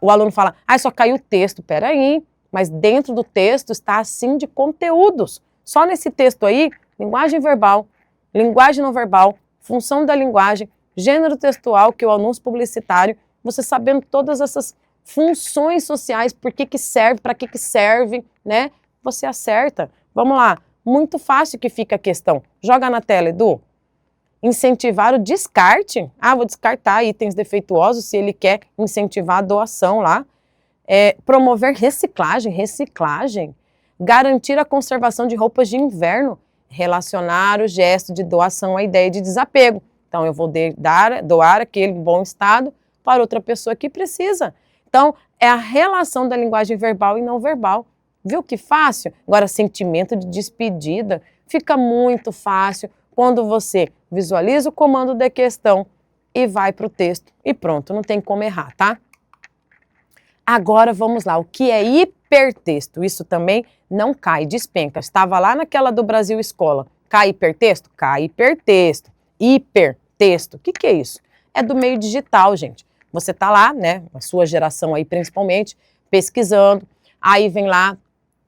O aluno fala, só caiu o texto. Peraí, mas dentro do texto está assim de conteúdos. Só nesse texto aí, linguagem verbal, linguagem não verbal, função da linguagem, gênero textual, que é o anúncio publicitário, você sabendo todas essas funções sociais, por que serve, para que serve, né? Você acerta. Vamos lá, muito fácil que fica a questão. Joga na tela, Edu. Incentivar o descarte. Vou descartar itens defeituosos se ele quer incentivar a doação lá. Promover reciclagem. Garantir a conservação de roupas de inverno. Relacionar o gesto de doação à ideia de desapego. Então, eu vou doar aquele em bom estado para outra pessoa que precisa. Então, é a relação da linguagem verbal e não verbal. Viu que fácil? Agora, sentimento de despedida fica muito fácil quando você visualiza o comando da questão e vai para o texto. E pronto, não tem como errar, tá? Agora, vamos lá. O que é hipertexto? Isso também não cai, despenca. Estava lá naquela do Brasil Escola. Cai hipertexto? Cai hipertexto. Hipertexto. O que é isso? É do meio digital, gente. Você está lá, né, a sua geração aí principalmente, pesquisando, aí vem lá,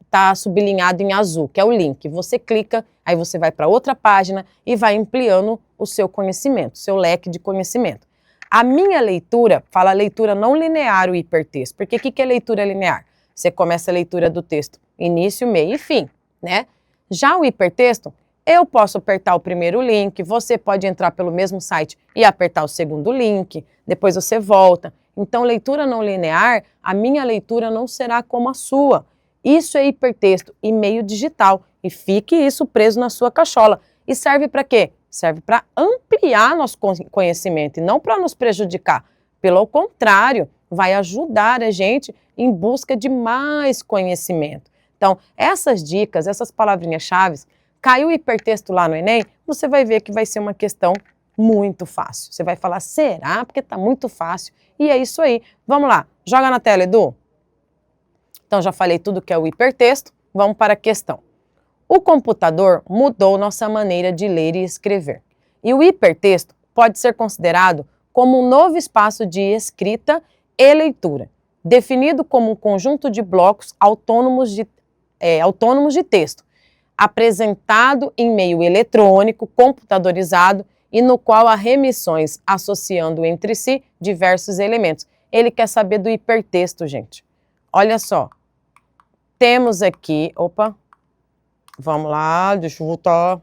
está sublinhado em azul, que é o link. Você clica, aí você vai para outra página e vai ampliando o seu conhecimento, seu leque de conhecimento. A minha leitura, fala leitura não linear o hipertexto, porque o que é leitura linear? Você começa a leitura do texto, início, meio e fim, né? Já o hipertexto, eu posso apertar o primeiro link, você pode entrar pelo mesmo site e apertar o segundo link, depois você volta. Então, leitura não linear, a minha leitura não será como a sua. Isso é hipertexto e meio digital. E fique isso preso na sua cachola. E serve para quê? Serve para ampliar nosso conhecimento e não para nos prejudicar. Pelo contrário, vai ajudar a gente em busca de mais conhecimento. Então, essas dicas, essas palavrinhas-chave, caiu o hipertexto lá no Enem, você vai ver que vai ser uma questão muito fácil. Você vai falar, será? Porque está muito fácil. E é isso aí. Vamos lá, joga na tela, Edu. Então, já falei tudo que é o hipertexto. Vamos para a questão. O computador mudou nossa maneira de ler e escrever. E o hipertexto pode ser considerado como um novo espaço de escrita e leitura, definido como um conjunto de blocos autônomos de texto, apresentado em meio eletrônico, computadorizado e no qual há remissões associando entre si diversos elementos. Ele quer saber do hipertexto, gente. Olha só, temos aqui, vamos lá, deixa eu voltar.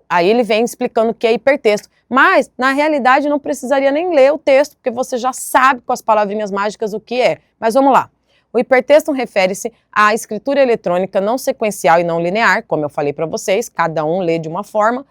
Aí ele vem explicando o que é hipertexto, mas na realidade não precisaria nem ler o texto, porque você já sabe com as palavrinhas mágicas o que é. Mas vamos lá. O hipertexto refere-se à escritura eletrônica não sequencial e não linear, como eu falei para vocês, cada um lê de uma forma,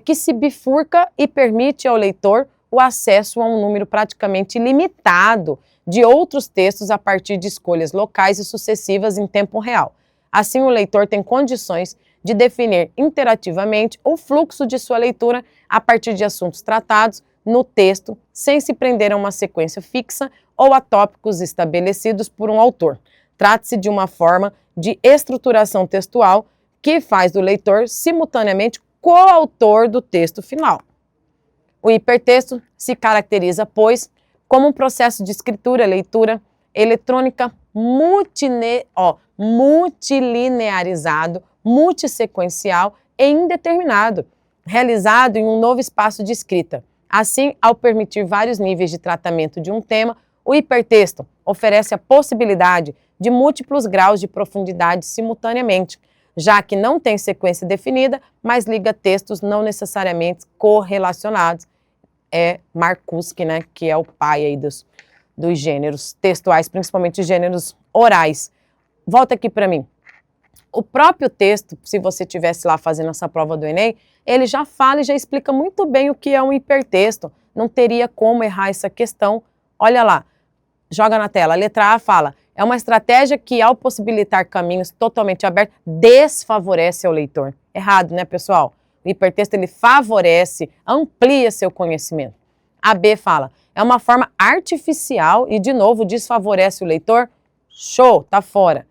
que se bifurca e permite ao leitor o acesso a um número praticamente ilimitado de outros textos a partir de escolhas locais e sucessivas em tempo real. Assim, o leitor tem condições de definir interativamente o fluxo de sua leitura a partir de assuntos tratados no texto, sem se prender a uma sequência fixa ou a tópicos estabelecidos por um autor. Trata-se de uma forma de estruturação textual que faz do leitor simultaneamente coautor do texto final. O hipertexto se caracteriza, pois, como um processo de escritura, leitura eletrônica multilinearizado, multissequencial e indeterminado, realizado em um novo espaço de escrita. Assim, ao permitir vários níveis de tratamento de um tema, o hipertexto oferece a possibilidade de múltiplos graus de profundidade simultaneamente, já que não tem sequência definida, mas liga textos não necessariamente correlacionados. É Marcuse, né, que é o pai aí dos gêneros textuais, principalmente gêneros orais. Volta aqui para mim. O próprio texto, se você estivesse lá fazendo essa prova do Enem, ele já fala e já explica muito bem o que é um hipertexto. Não teria como errar essa questão. Olha lá, joga na tela. A letra A fala, é uma estratégia que, ao possibilitar caminhos totalmente abertos, desfavorece ao leitor. Errado, né, pessoal? O hipertexto, ele favorece, amplia seu conhecimento. A B fala, é uma forma artificial e, de novo, desfavorece o leitor. Show, tá fora.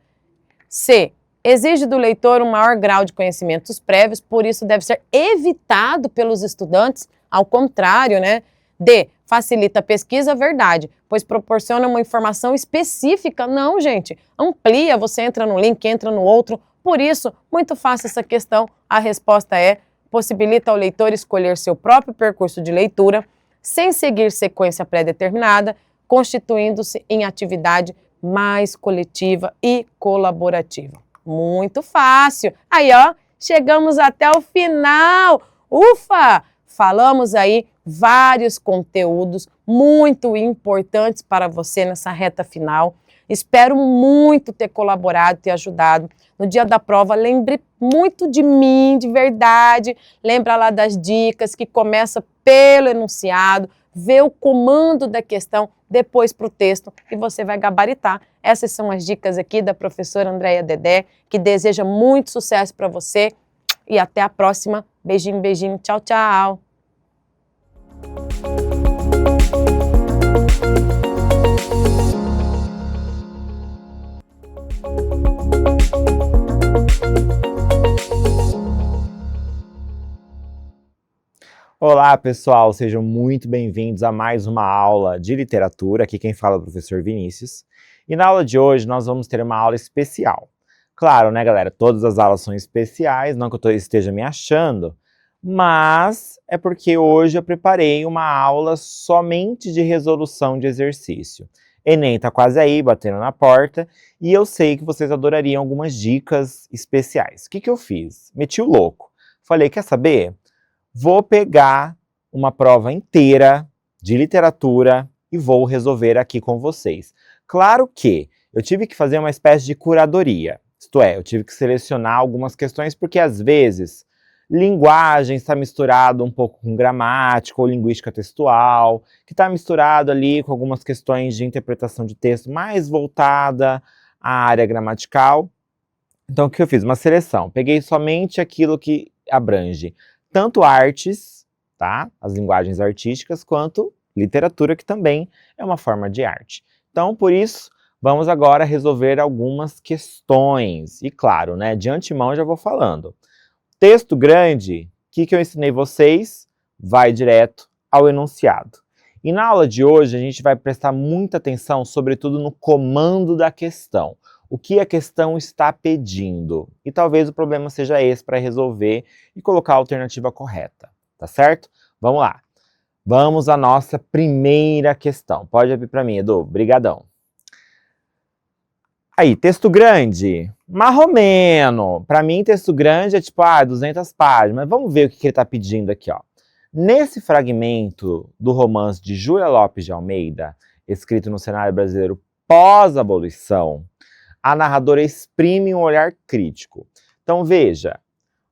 C, exige do leitor um maior grau de conhecimentos prévios, por isso deve ser evitado pelos estudantes, ao contrário, né? D, facilita a pesquisa, verdade, pois proporciona uma informação específica. Não, gente, amplia, você entra no link, entra no outro, por isso, muito fácil essa questão. A resposta é, possibilita ao leitor escolher seu próprio percurso de leitura, sem seguir sequência pré-determinada, constituindo-se em atividade mais coletiva e colaborativa. Muito fácil. Aí, ó, chegamos até o final. Ufa! Falamos aí vários conteúdos muito importantes para você nessa reta final. Espero muito ter colaborado, ter ajudado. No dia da prova, lembre muito de mim, de verdade. Lembra lá das dicas, que começa pelo enunciado, vê o comando da questão, depois para o texto, e você vai gabaritar. Essas são as dicas aqui da professora Andréia Dedé, que deseja muito sucesso para você. E até a próxima. Beijinho, beijinho. Tchau, tchau. Olá, pessoal, sejam muito bem-vindos a mais uma aula de literatura. Aqui quem fala é o professor Vinícius. E na aula de hoje nós vamos ter uma aula especial. Claro, né, galera, todas as aulas são especiais, não que eu esteja me achando, mas é porque hoje eu preparei uma aula somente de resolução de exercício. Enem tá quase aí, batendo na porta, e eu sei que vocês adorariam algumas dicas especiais. O que eu fiz? Meti o louco. Falei, quer saber? Vou pegar uma prova inteira de literatura e vou resolver aqui com vocês. Claro que eu tive que fazer uma espécie de curadoria. Isto é, eu tive que selecionar algumas questões porque às vezes linguagem está misturado um pouco com gramática ou linguística textual, que está misturado ali com algumas questões de interpretação de texto mais voltada à área gramatical. Então o que eu fiz? Uma seleção. Peguei somente aquilo que abrange tanto artes, tá? As linguagens artísticas, quanto literatura, que também é uma forma de arte. Então, por isso, vamos agora resolver algumas questões. E claro, né, de antemão já vou falando. Texto grande, o que eu ensinei vocês? Vai direto ao enunciado. E na aula de hoje a gente vai prestar muita atenção, sobretudo no comando da questão. O que a questão está pedindo. E talvez o problema seja esse para resolver e colocar a alternativa correta, tá certo? Vamos lá. Vamos à nossa primeira questão. Pode abrir para mim, Edu. Brigadão. Aí, texto grande. Marromeno. Para mim, texto grande é tipo, 200 páginas. Mas vamos ver o que ele está pedindo aqui, ó. Nesse fragmento do romance de Júlia Lopes de Almeida, escrito no cenário brasileiro pós-abolição, a narradora exprime um olhar crítico. Então veja,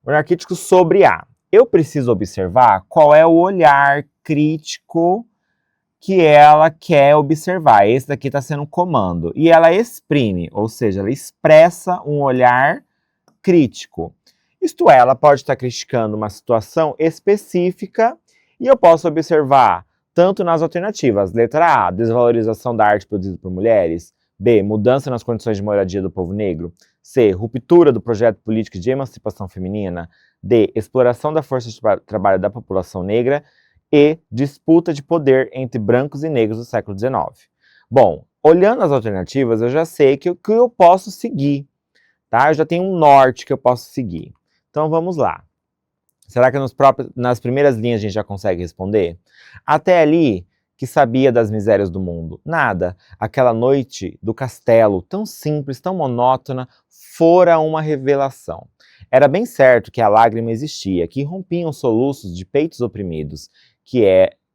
olhar crítico sobre A. Eu preciso observar qual é o olhar crítico que ela quer observar. Esse daqui está sendo um comando. E ela exprime, ou seja, ela expressa um olhar crítico. Isto é, ela pode estar criticando uma situação específica e eu posso observar tanto nas alternativas. Letra A, desvalorização da arte produzida por mulheres. B, mudança nas condições de moradia do povo negro. C, ruptura do projeto político de emancipação feminina. D, exploração da força de trabalho da população negra. E disputa de poder entre brancos e negros do século XIX. Bom, olhando as alternativas, eu já sei que eu posso seguir, tá? Eu já tenho um norte que eu posso seguir. Então vamos lá. Será que nas primeiras linhas a gente já consegue responder? Até ali, que sabia das misérias do mundo? Nada. Aquela noite do castelo, tão simples, tão monótona, fora uma revelação. Era bem certo que a lágrima existia, que rompiam soluços de peitos oprimidos,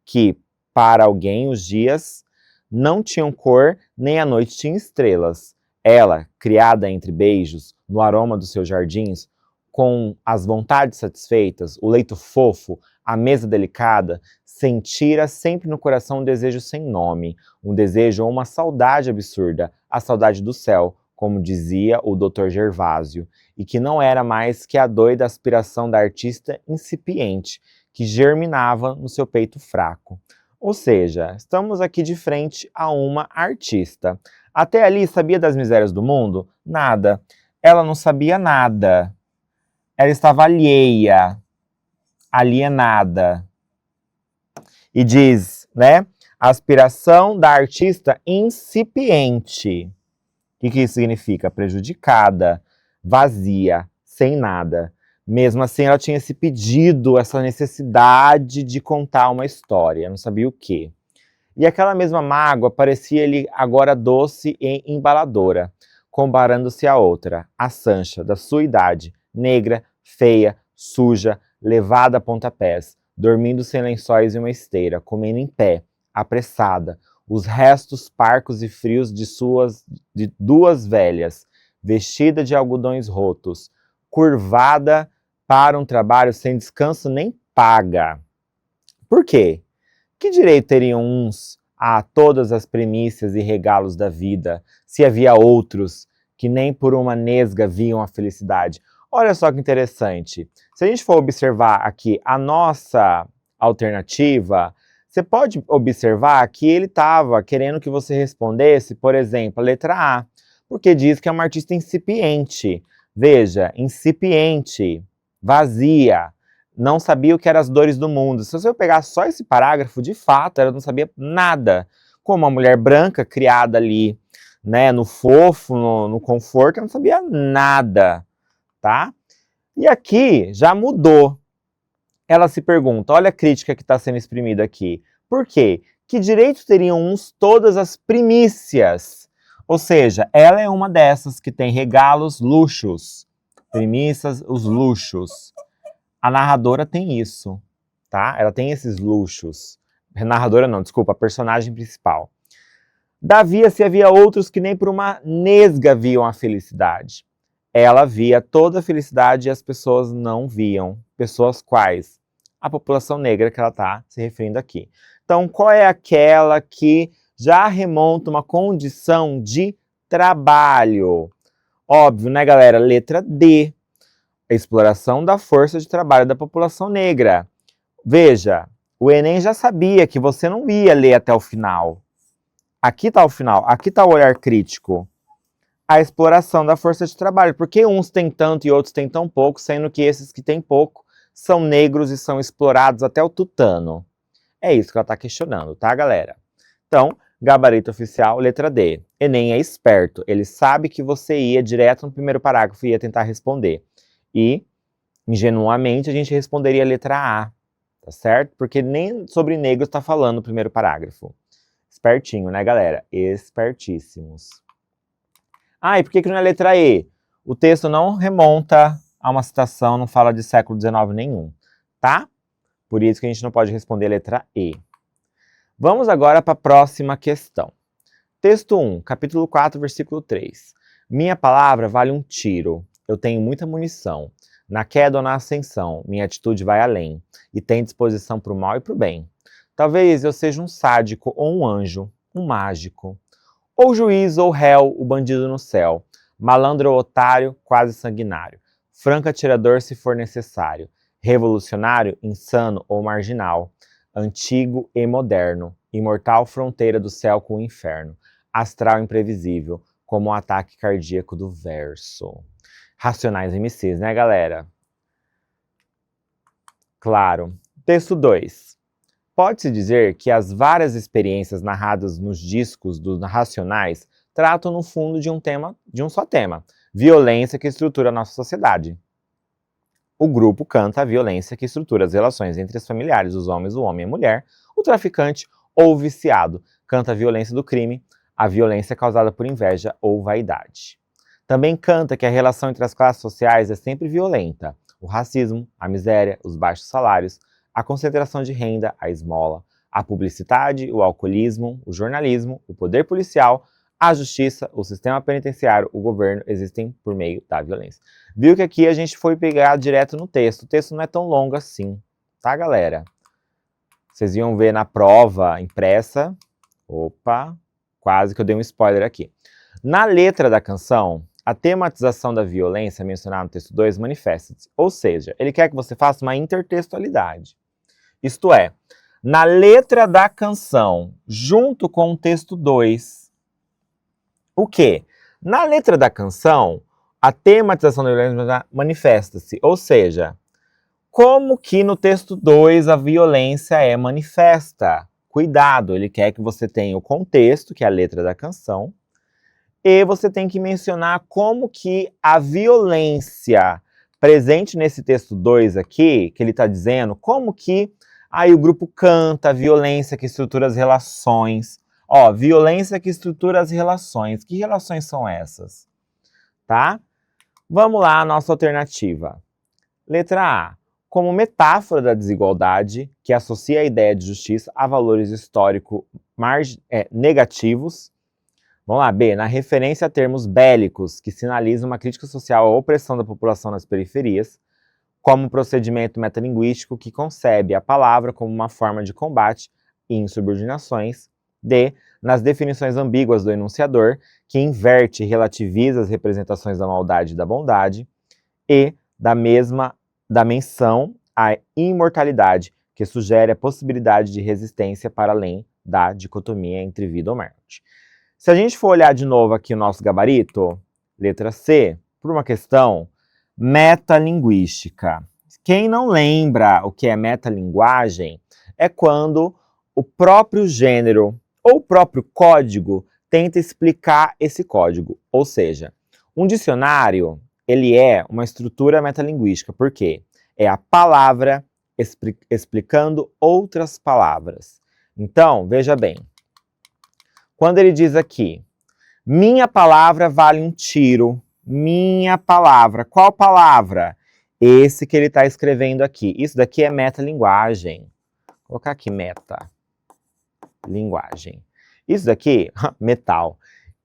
que para alguém os dias não tinham cor, nem a noite tinha estrelas. Ela, criada entre beijos, no aroma dos seus jardins, com as vontades satisfeitas, o leito fofo, a mesa delicada, sentira sempre no coração um desejo sem nome, um desejo ou uma saudade absurda, a saudade do céu, como dizia o Dr. Gervásio, e que não era mais que a doida aspiração da artista incipiente, que germinava no seu peito fraco. Ou seja, estamos aqui de frente a uma artista. Até ali, sabia das misérias do mundo? Nada. Ela não sabia nada. Ela estava alheia, alienada. E diz, né? Aspiração da artista incipiente. O que isso significa? Prejudicada, vazia, sem nada. Mesmo assim, ela tinha esse pedido, essa necessidade de contar uma história, não sabia o quê. E aquela mesma mágoa parecia-lhe agora doce e embaladora, comparando-se à outra, a Sancha, da sua idade, negra, feia, suja, levada a pontapés, dormindo sem lençóis em uma esteira, comendo em pé, apressada, os restos parcos e frios de duas velhas, vestida de algodões rotos, curvada para um trabalho sem descanso nem paga. Por quê? Que direito teriam uns a todas as primícias e regalos da vida, se havia outros que nem por uma nesga viam a felicidade? Olha só que interessante. Se a gente for observar aqui a nossa alternativa, você pode observar que ele estava querendo que você respondesse, por exemplo, a letra A, porque diz que é uma artista incipiente. Veja, incipiente, vazia, não sabia o que eram as dores do mundo. Se você pegar só esse parágrafo, de fato, ela não sabia nada. Como uma mulher branca criada ali, né, no fofo, no conforto, ela não sabia nada, tá? E aqui já mudou. Ela se pergunta, olha a crítica que está sendo exprimida aqui. Por quê? Que direito teriam uns todas as primícias? Ou seja, ela é uma dessas que tem regalos, luxos. Primícias, os luxos. A narradora tem isso, tá? Ela tem esses luxos. A narradora não, desculpa, a personagem principal. Davia se havia outros que nem por uma nesga viam a felicidade. Ela via toda a felicidade e as pessoas não viam. Pessoas quais? A população negra que ela está se referindo aqui. Então, qual é aquela que já remonta uma condição de trabalho? Óbvio, né, galera? Letra D. A exploração da força de trabalho da população negra. Veja, o Enem já sabia que você não ia ler até o final. Aqui está o final, aqui está o olhar crítico. A exploração da força de trabalho. Por que uns têm tanto e outros têm tão pouco, sendo que esses que têm pouco são negros e são explorados até o tutano? É isso que ela está questionando, tá, galera? Então, gabarito oficial, letra D. Enem é esperto, ele sabe que você ia direto no primeiro parágrafo e ia tentar responder. E, ingenuamente, a gente responderia a letra A, tá certo? Porque nem sobre negros está falando o primeiro parágrafo. Espertinho, né, galera? Espertíssimos. Ah, e por que não é letra E? O texto não remonta a uma citação, não fala de século XIX nenhum, tá? Por isso que a gente não pode responder a letra E. Vamos agora para a próxima questão. Texto 1, capítulo 4, versículo 3. Minha palavra vale um tiro. Eu tenho muita munição. Na queda ou na ascensão, minha atitude vai além. E tem disposição para o mal e para o bem. Talvez eu seja um sádico ou um anjo, um mágico. Ou juiz ou réu, o bandido no céu. Malandro ou otário, quase sanguinário. Franco atirador se for necessário. Revolucionário, insano ou marginal. Antigo e moderno. Imortal fronteira do céu com o inferno. Astral imprevisível, como o ataque cardíaco do verso. Racionais MCs, né, galera? Claro. Texto 2. Pode-se dizer que as várias experiências narradas nos discos dos Racionais tratam no fundo de um só tema, violência que estrutura a nossa sociedade. O grupo canta a violência que estrutura as relações entre os familiares, os homens, o homem e a mulher, o traficante ou o viciado canta a violência do crime, a violência causada por inveja ou vaidade. Também canta que a relação entre as classes sociais é sempre violenta, o racismo, a miséria, os baixos salários, a concentração de renda, a esmola, a publicidade, o alcoolismo, o jornalismo, o poder policial, a justiça, o sistema penitenciário, o governo existem por meio da violência. Viu que aqui a gente foi pegar direto no texto. O texto não é tão longo assim, tá, galera? Vocês iam ver na prova impressa. Opa, quase que eu dei um spoiler aqui. Na letra da canção, a tematização da violência mencionada no texto 2 manifesta-se. Ou seja, ele quer que você faça uma intertextualidade. Isto é, na letra da canção, junto com o texto 2, o quê? Na letra da canção, a tematização da violência manifesta-se. Ou seja, como que no texto 2 a violência é manifesta? Cuidado, ele quer que você tenha o contexto, que é a letra da canção, e você tem que mencionar como que a violência presente nesse texto 2 aqui, que ele está dizendo, como que aí o grupo canta a violência que estrutura as relações. Ó, violência que estrutura as relações. Que relações são essas? Tá? Vamos lá, a nossa alternativa. Letra A. Como metáfora da desigualdade, que associa a ideia de justiça a valores históricos negativos. Vamos lá, B. Na referência a termos bélicos, que sinalizam uma crítica social à opressão da população nas periferias, como um procedimento metalinguístico que concebe a palavra como uma forma de combate e insubordinações. D. Nas definições ambíguas do enunciador, que inverte e relativiza as representações da maldade e da bondade. E. Da menção à imortalidade, que sugere a possibilidade de resistência para além da dicotomia entre vida ou morte. Se a gente for olhar de novo aqui o nosso gabarito, letra C, por uma questão metalinguística. Quem não lembra o que é metalinguagem é quando o próprio gênero ou o próprio código tenta explicar esse código. Ou seja, um dicionário, ele é uma estrutura metalinguística. Por quê? É a palavra explicando outras palavras. Então, veja bem. Quando ele diz aqui, minha palavra vale um tiro, minha palavra, qual palavra? Esse que ele está escrevendo aqui. Isso daqui é metalinguagem. Vou colocar aqui metalinguagem. Isso daqui, metal.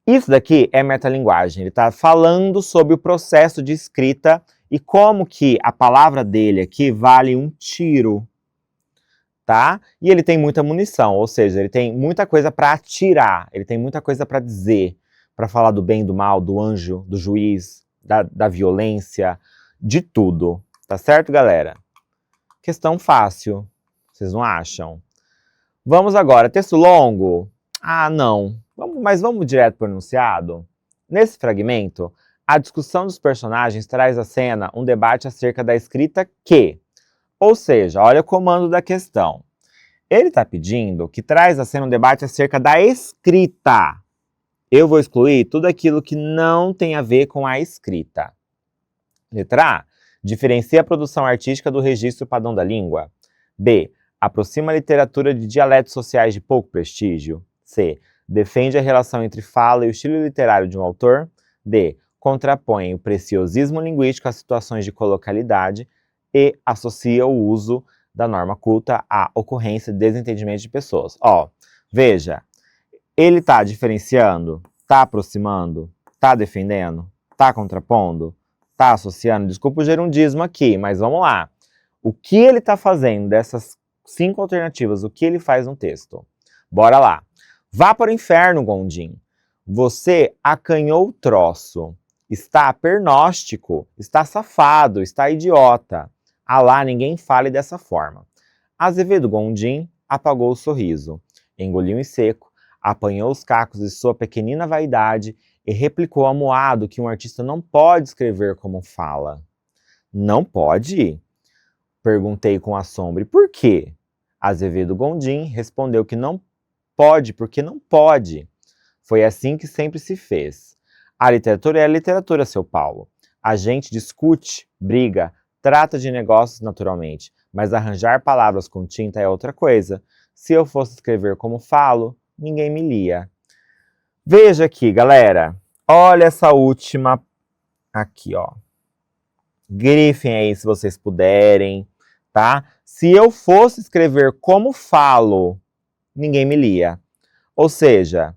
Isso daqui é metalinguagem. Ele está falando sobre o processo de escrita e como que a palavra dele aqui vale um tiro. Tá? E ele tem muita munição, ou seja, ele tem muita coisa para atirar, ele tem muita coisa para dizer, para falar do bem, do mal, do anjo, do juiz, da violência, de tudo. Tá certo, galera? Questão fácil, vocês não acham? Vamos agora, texto longo? Ah, não. Mas vamos direto para o enunciado? Nesse fragmento, a discussão dos personagens traz à cena um debate acerca da escrita que... Ou seja, olha o comando da questão. Ele está pedindo que traz à cena um debate acerca da escrita. Eu vou excluir tudo aquilo que não tem a ver com a escrita. Letra A. Diferencia a produção artística do registro padrão da língua. B. Aproxima a literatura de dialetos sociais de pouco prestígio. C. Defende a relação entre fala e o estilo literário de um autor. D. Contrapõe o preciosismo linguístico às situações de colocalidade e associa o uso da norma culta à ocorrência de desentendimento de pessoas. Ó, veja, ele está diferenciando, está aproximando, está defendendo, está contrapondo, está associando. Desculpa o gerundismo aqui, mas vamos lá. O que ele está fazendo dessas 5 alternativas, o que ele faz no texto. Bora lá. Vá para o inferno, Gondim. Você acanhou o troço. Está pernóstico. Está safado. Está idiota. Alá, ninguém fale dessa forma. Azevedo Gondim apagou o sorriso. Engoliu em seco. Apanhou os cacos de sua pequenina vaidade e replicou amuado que um artista não pode escrever como fala. Não pode? Perguntei com assombro. E por quê? Azevedo Gondim respondeu que não pode porque não pode. Foi assim que sempre se fez. A literatura é a literatura, seu Paulo. A gente discute, briga, trata de negócios naturalmente, mas arranjar palavras com tinta é outra coisa. Se eu fosse escrever como falo, ninguém me lia. Veja aqui, galera. Olha essa última aqui, ó. Grifem aí se vocês puderem, tá? Se eu fosse escrever como falo, ninguém me lia. Ou seja,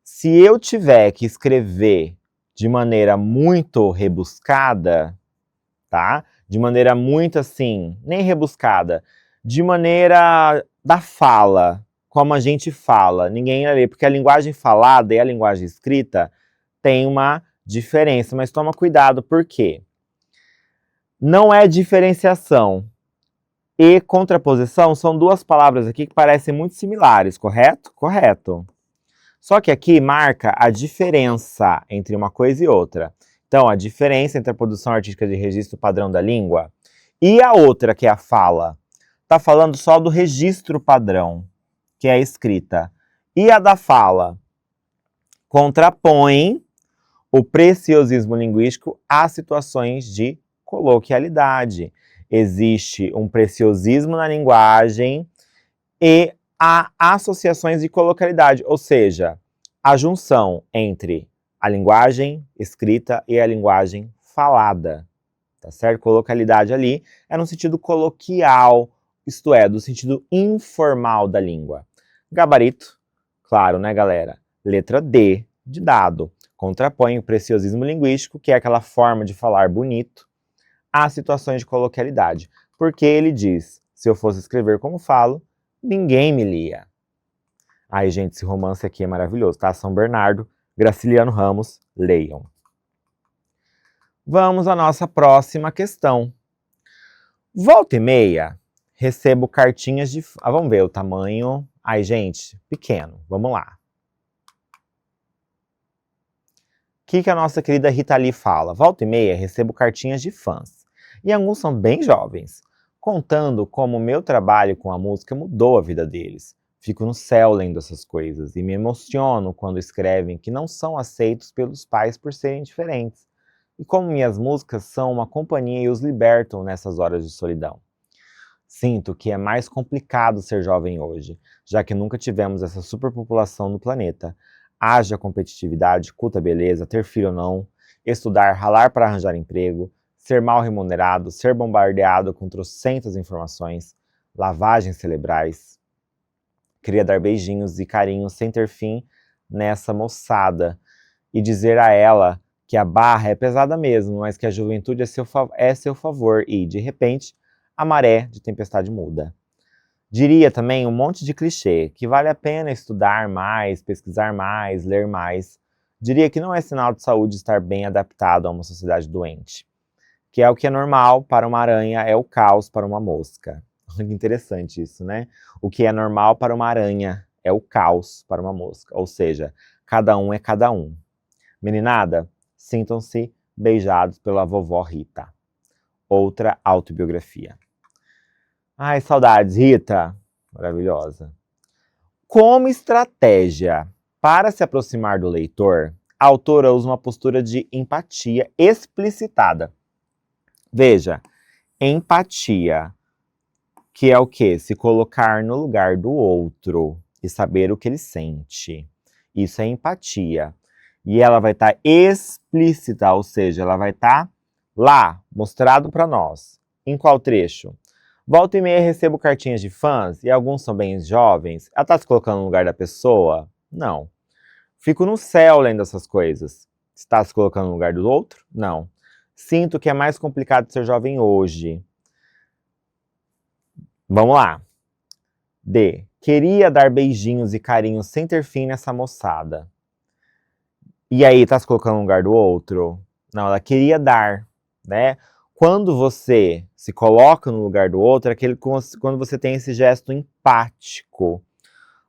se eu tiver que escrever de maneira muito rebuscada, tá? De maneira muito assim, nem rebuscada, de maneira da fala, como a gente fala, ninguém ia ler, porque a linguagem falada e a linguagem escrita tem uma diferença, mas toma cuidado, por quê? Não é diferenciação e contraposição são duas palavras aqui que parecem muito similares, correto? Correto. Só que aqui marca a diferença entre uma coisa e outra. Então, a diferença entre a produção artística de registro padrão da língua e a outra, que é a fala. Está falando só do registro padrão, que é a escrita. E a da fala contrapõe o preciosismo linguístico a situações de coloquialidade. Existe um preciosismo na linguagem e há associações de coloquialidade, ou seja, a junção entre a linguagem escrita e a linguagem falada, tá certo? Coloquialidade ali é no sentido coloquial, isto é, do sentido informal da língua. Gabarito, claro, né, galera? Letra D de dado. Contrapõe o preciosismo linguístico, que é aquela forma de falar bonito, às situações de coloquialidade. Porque ele diz, se eu fosse escrever como falo, ninguém me lia. Ai, gente, esse romance aqui é maravilhoso, tá? São Bernardo, Graciliano Ramos, leiam. Vamos à nossa próxima questão. Volta e meia, recebo cartinhas de... vamos ver o tamanho. Ai, gente, pequeno. Vamos lá. O que a nossa querida Rita Lee fala? Volta e meia, recebo cartinhas de fãs. E alguns são bem jovens, contando como o meu trabalho com a música mudou a vida deles. Fico no céu lendo essas coisas e me emociono quando escrevem que não são aceitos pelos pais por serem diferentes. E como minhas músicas são uma companhia e os libertam nessas horas de solidão. Sinto que é mais complicado ser jovem hoje, já que nunca tivemos essa superpopulação no planeta. Haja competitividade, culta beleza, ter filho ou não, estudar, ralar para arranjar emprego, ser mal remunerado, ser bombardeado com trocentas informações, lavagens cerebrais. Queria dar beijinhos e carinhos sem ter fim nessa moçada e dizer a ela que a barra é pesada mesmo, mas que a juventude é seu favor e, de repente, a maré de tempestade muda. Diria também um monte de clichê, que vale a pena estudar mais, pesquisar mais, ler mais. Diria que não é sinal de saúde estar bem adaptado a uma sociedade doente. Que é o que é normal para uma aranha é o caos para uma mosca. Que interessante isso, né? O que é normal para uma aranha é o caos para uma mosca. Ou seja, cada um é cada um. Meninada, sintam-se beijados pela vovó Rita. Outra autobiografia. Ai, saudades, Rita. Maravilhosa. Como estratégia para se aproximar do leitor, a autora usa uma postura de empatia explicitada. Veja, empatia, que é o quê? Se colocar no lugar do outro e saber o que ele sente. Isso é empatia. E ela vai estar explícita, ou seja, ela vai estar lá, mostrado para nós. Em qual trecho? Volta e meia recebo cartinhas de fãs e alguns são bem jovens. Ela está se colocando no lugar da pessoa? Não. Fico no céu lendo essas coisas. Está se colocando no lugar do outro? Não. Sinto que é mais complicado ser jovem hoje. Vamos lá. D. Queria dar beijinhos e carinhos sem ter fim nessa moçada. E aí, tá se colocando no lugar do outro? Não, ela queria dar, né? Quando você se coloca no lugar do outro, é quando você tem esse gesto empático.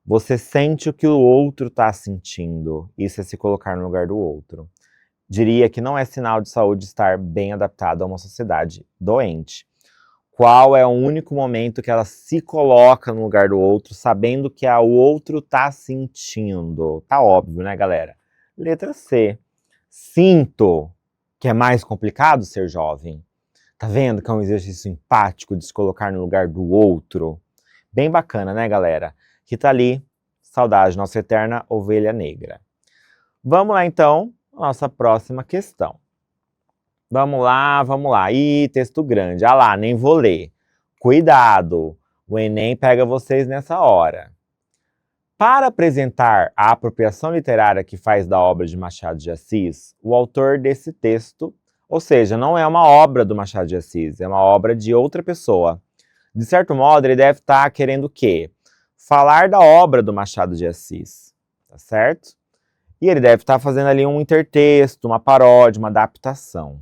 Você sente o que o outro está sentindo. Isso é se colocar no lugar do outro. Diria que não é sinal de saúde estar bem adaptado a uma sociedade doente. Qual é o único momento que ela se coloca no lugar do outro, sabendo que o outro está sentindo? Tá óbvio, né, galera? Letra C. Sinto, que é mais complicado ser jovem. Tá vendo que é um exercício empático de se colocar no lugar do outro? Bem bacana, né, galera? Rita Lee, saudade, nossa eterna ovelha negra. Vamos lá, então, nossa próxima questão. Vamos lá, vamos lá. Ih, texto grande. Ah lá, nem vou ler. Cuidado, o Enem pega vocês nessa hora. Para apresentar a apropriação literária que faz da obra de Machado de Assis, o autor desse texto, ou seja, não é uma obra do Machado de Assis, é uma obra de outra pessoa. De certo modo, ele deve estar querendo o quê? Falar da obra do Machado de Assis, tá certo? E ele deve estar fazendo ali um intertexto, uma paródia, uma adaptação.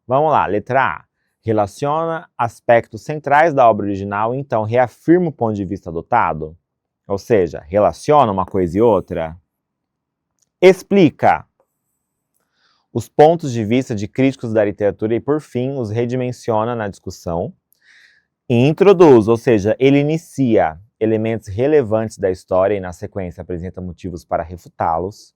Vamos lá, letra A. Relaciona aspectos centrais da obra original e então reafirma o ponto de vista adotado? Ou seja, relaciona uma coisa e outra? Explica os pontos de vista de críticos da literatura e, por fim, os redimensiona na discussão. E introduz, ou seja, ele inicia elementos relevantes da história e, na sequência, apresenta motivos para refutá-los.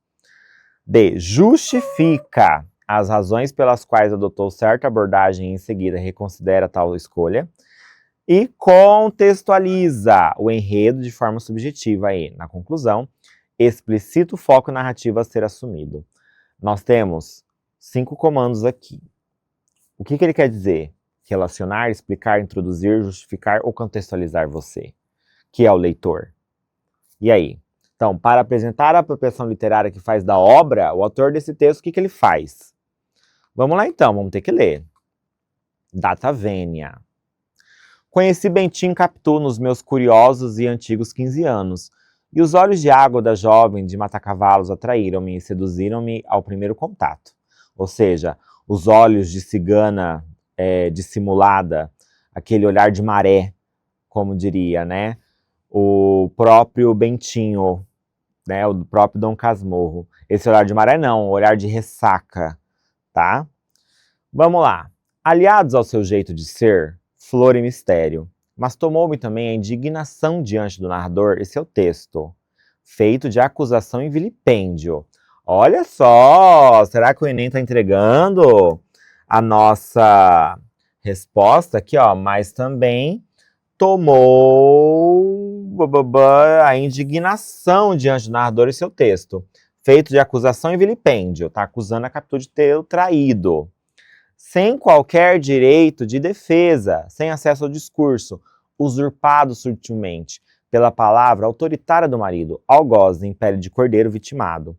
D. Justifica as razões pelas quais adotou certa abordagem e, em seguida, reconsidera tal escolha. E contextualiza o enredo de forma subjetiva aí. Na conclusão, explicita o foco narrativo a ser assumido. Nós temos 5 comandos aqui. O que ele quer dizer? Relacionar, explicar, introduzir, justificar ou contextualizar você, que é o leitor. E aí? Então, para apresentar a apropriação literária que faz da obra, o autor desse texto, o que ele faz? Vamos lá então, vamos ter que ler. Data vênia. Conheci Bentinho Capitu nos meus curiosos e antigos 15 anos, e os olhos de água da jovem de Matacavalos atraíram-me e seduziram-me ao primeiro contato. Ou seja, os olhos de cigana dissimulada, aquele olhar de maré, como diria, né? O próprio Bentinho, né? O próprio Dom Casmurro. Esse olhar de maré não, olhar de ressaca, tá? Vamos lá. Aliados ao seu jeito de ser, flor e mistério, mas tomou-me também a indignação diante do narrador e seu texto, feito de acusação e vilipêndio. Olha só, será que o Enem está entregando a nossa resposta aqui, ó? Mas também tomou a indignação diante do narrador e seu texto, feito de acusação e vilipêndio, tá acusando a Capitu de ter o traído. Sem qualquer direito de defesa, sem acesso ao discurso, usurpado sutilmente pela palavra autoritária do marido, algoz em pele de cordeiro vitimado.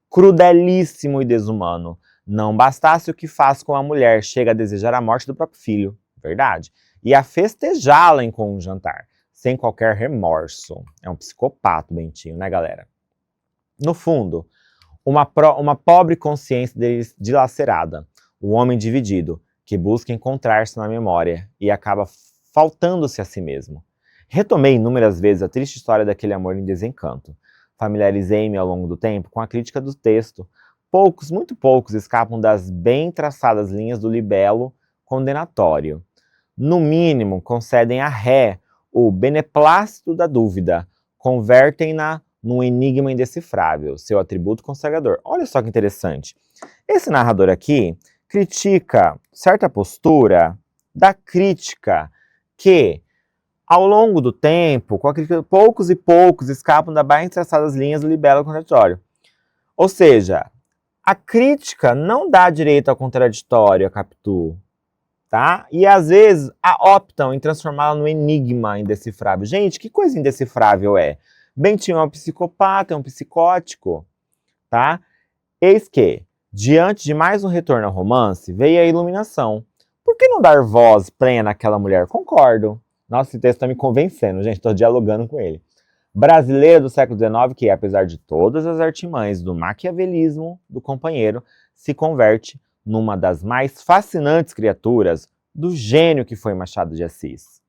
Crudelíssimo e desumano, não bastasse o que faz com a mulher, chega a desejar a morte do próprio filho, verdade, e a festejá-la com um jantar, sem qualquer remorso. É um psicopata, Bentinho, né, galera? No fundo, uma pobre consciência dilacerada, o homem dividido, que busca encontrar-se na memória e acaba faltando-se a si mesmo. Retomei inúmeras vezes a triste história daquele amor em desencanto. Familiarizei-me ao longo do tempo com a crítica do texto. Poucos, muito poucos, escapam das bem traçadas linhas do libelo condenatório. No mínimo, concedem a ré o beneplácito da dúvida, convertem-na num enigma indecifrável, seu atributo consagrador. Olha só que interessante. Esse narrador aqui critica certa postura da crítica que, ao longo do tempo, com a crítica, poucos e poucos escapam das bem traçadas linhas do libelo contraditório. Ou seja, a crítica não dá direito ao contraditório, a Capitu, tá? E às vezes optam em transformá-la no enigma indecifrável. Gente, que coisa indecifrável é? Bentinho é um psicopata, é um psicótico, tá? Eis que, diante de mais um retorno ao romance, veio a iluminação. Por que não dar voz plena àquela mulher? Concordo. Nossa, esse texto está me convencendo, gente, estou dialogando com ele. Brasileira do século XIX que, apesar de todas as artimanhas do maquiavelismo do companheiro, se converte numa das mais fascinantes criaturas do gênio que foi Machado de Assis.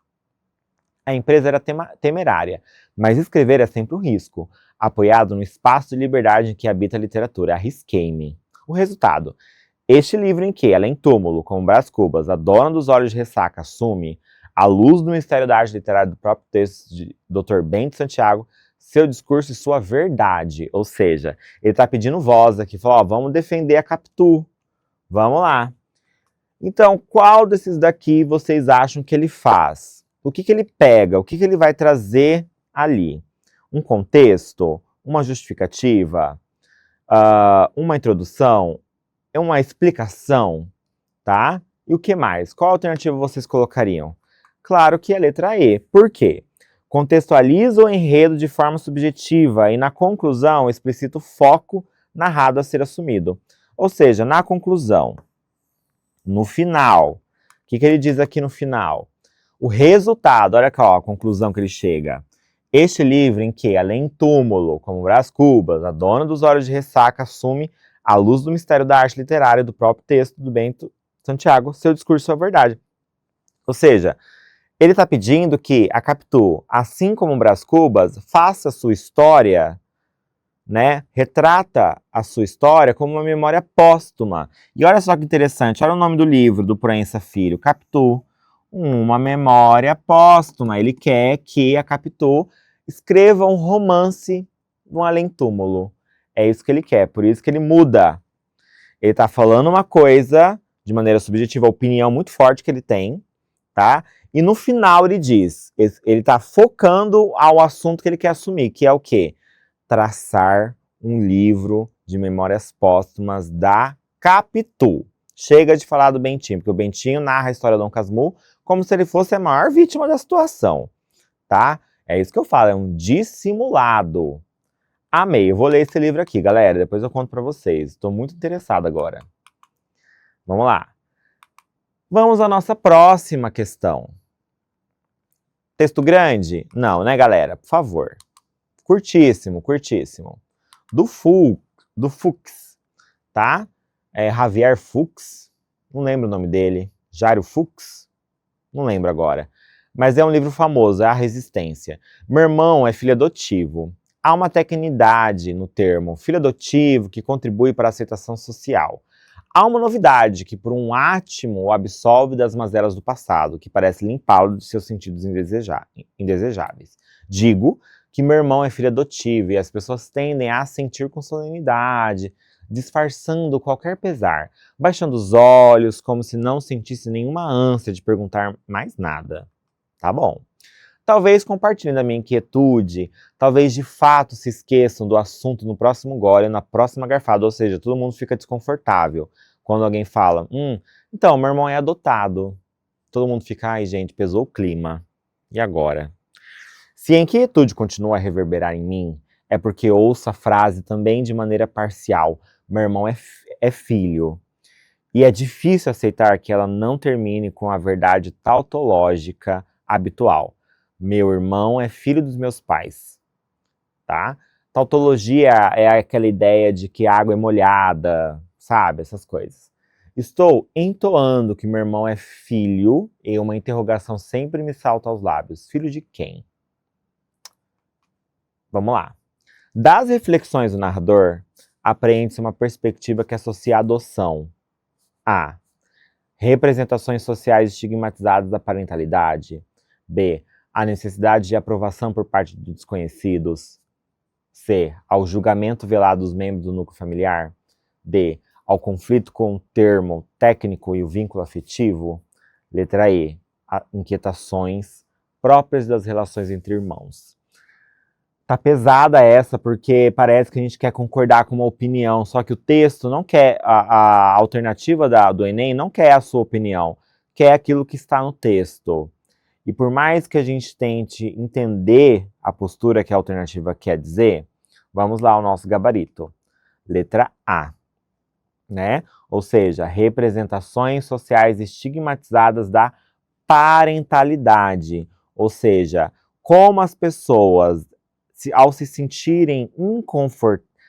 A empresa era temerária, mas escrever é sempre um risco. Apoiado no espaço de liberdade em que habita a literatura, arrisquei-me. O resultado: este livro em que, além túmulo, como Brás Cubas, a dona dos olhos de ressaca assume, à luz do mistério da arte literária do próprio texto de Dr. Bento Santiago, seu discurso e sua verdade. Ou seja, ele está pedindo voz aqui, falou, vamos defender a Capitu, vamos lá. Então, qual desses daqui vocês acham que ele faz? O que ele pega? O que ele vai trazer ali? Um contexto? Uma justificativa? Uma introdução? Uma explicação? Tá? E o que mais? Qual alternativa vocês colocariam? Claro que é a letra E. Por quê? Contextualiza o enredo de forma subjetiva e, na conclusão, explicita o foco narrado a ser assumido. Ou seja, na conclusão, no final, o que ele diz aqui no final? O resultado, olha aqui, ó, a conclusão que ele chega. Este livro em que, além túmulo, como Brás Cubas, a dona dos olhos de ressaca assume, à luz do mistério da arte literária do próprio texto do Bento Santiago, seu discurso e sua verdade. Ou seja, ele está pedindo que a Capitu, assim como o Brás Cubas, faça a sua história, né, retrata a sua história como uma memória póstuma. E olha só que interessante, olha o nome do livro do Proença Filho, Capitu, uma memória póstuma. Ele quer que a Capitu escreva um romance no além-túmulo. É isso que ele quer, por isso que ele muda. Ele está falando uma coisa de maneira subjetiva, a opinião muito forte que ele tem, tá? E no final ele diz, ele está focando ao assunto que ele quer assumir, que é o quê? Traçar um livro de memórias póstumas da Capitu. Chega de falar do Bentinho, porque o Bentinho narra a história do Dom Casmurro como se ele fosse a maior vítima da situação, tá? É isso que eu falo, é um dissimulado. Amei, eu vou ler esse livro aqui, galera, depois eu conto pra vocês. Estou muito interessado agora. Vamos lá. Vamos à nossa próxima questão. Texto grande? Não, né, galera? Por favor. Curtíssimo, curtíssimo. Do Fuchs, tá? Javier Fuchs, não lembro o nome dele. Jairo Fuchs, não lembro agora. Mas é um livro famoso, é A Resistência. Meu irmão é filho adotivo. Há uma tecnicidade no termo filho adotivo que contribui para a aceitação social. Há uma novidade que, por um átimo, o absolve das mazelas do passado, que parece limpá-lo de seus sentidos indesejáveis. Digo que meu irmão é filho adotivo e as pessoas tendem a sentir com solenidade, disfarçando qualquer pesar, baixando os olhos como se não sentisse nenhuma ânsia de perguntar mais nada. Tá bom. Talvez compartilhem da minha inquietude, talvez de fato se esqueçam do assunto no próximo gole, na próxima garfada, ou seja, todo mundo fica desconfortável quando alguém fala, então, meu irmão é adotado. Todo mundo fica, ai gente, pesou o clima. E agora? Se a inquietude continua a reverberar em mim, é porque ouço a frase também de maneira parcial, meu irmão é filho. E é difícil aceitar que ela não termine com a verdade tautológica habitual. Meu irmão é filho dos meus pais, tá? Tautologia é aquela ideia de que a água é molhada, sabe? Essas coisas. Estou entoando que meu irmão é filho e uma interrogação sempre me salta aos lábios. Filho de quem? Vamos lá. Das reflexões do narrador, apreende-se uma perspectiva que associa a adoção a representações sociais estigmatizadas da parentalidade, b. a necessidade de aprovação por parte de desconhecidos, c. ao julgamento velado dos membros do núcleo familiar, d. ao conflito com o termo técnico e o vínculo afetivo, letra E, inquietações próprias das relações entre irmãos. Tá pesada essa, porque parece que a gente quer concordar com uma opinião, só que o texto não quer, a alternativa do Enem não quer a sua opinião, quer aquilo que está no texto. E por mais que a gente tente entender a postura que a alternativa quer dizer, vamos lá ao nosso gabarito. Letra A, né? Ou seja, representações sociais estigmatizadas da parentalidade. Ou seja, como as pessoas, ao se sentirem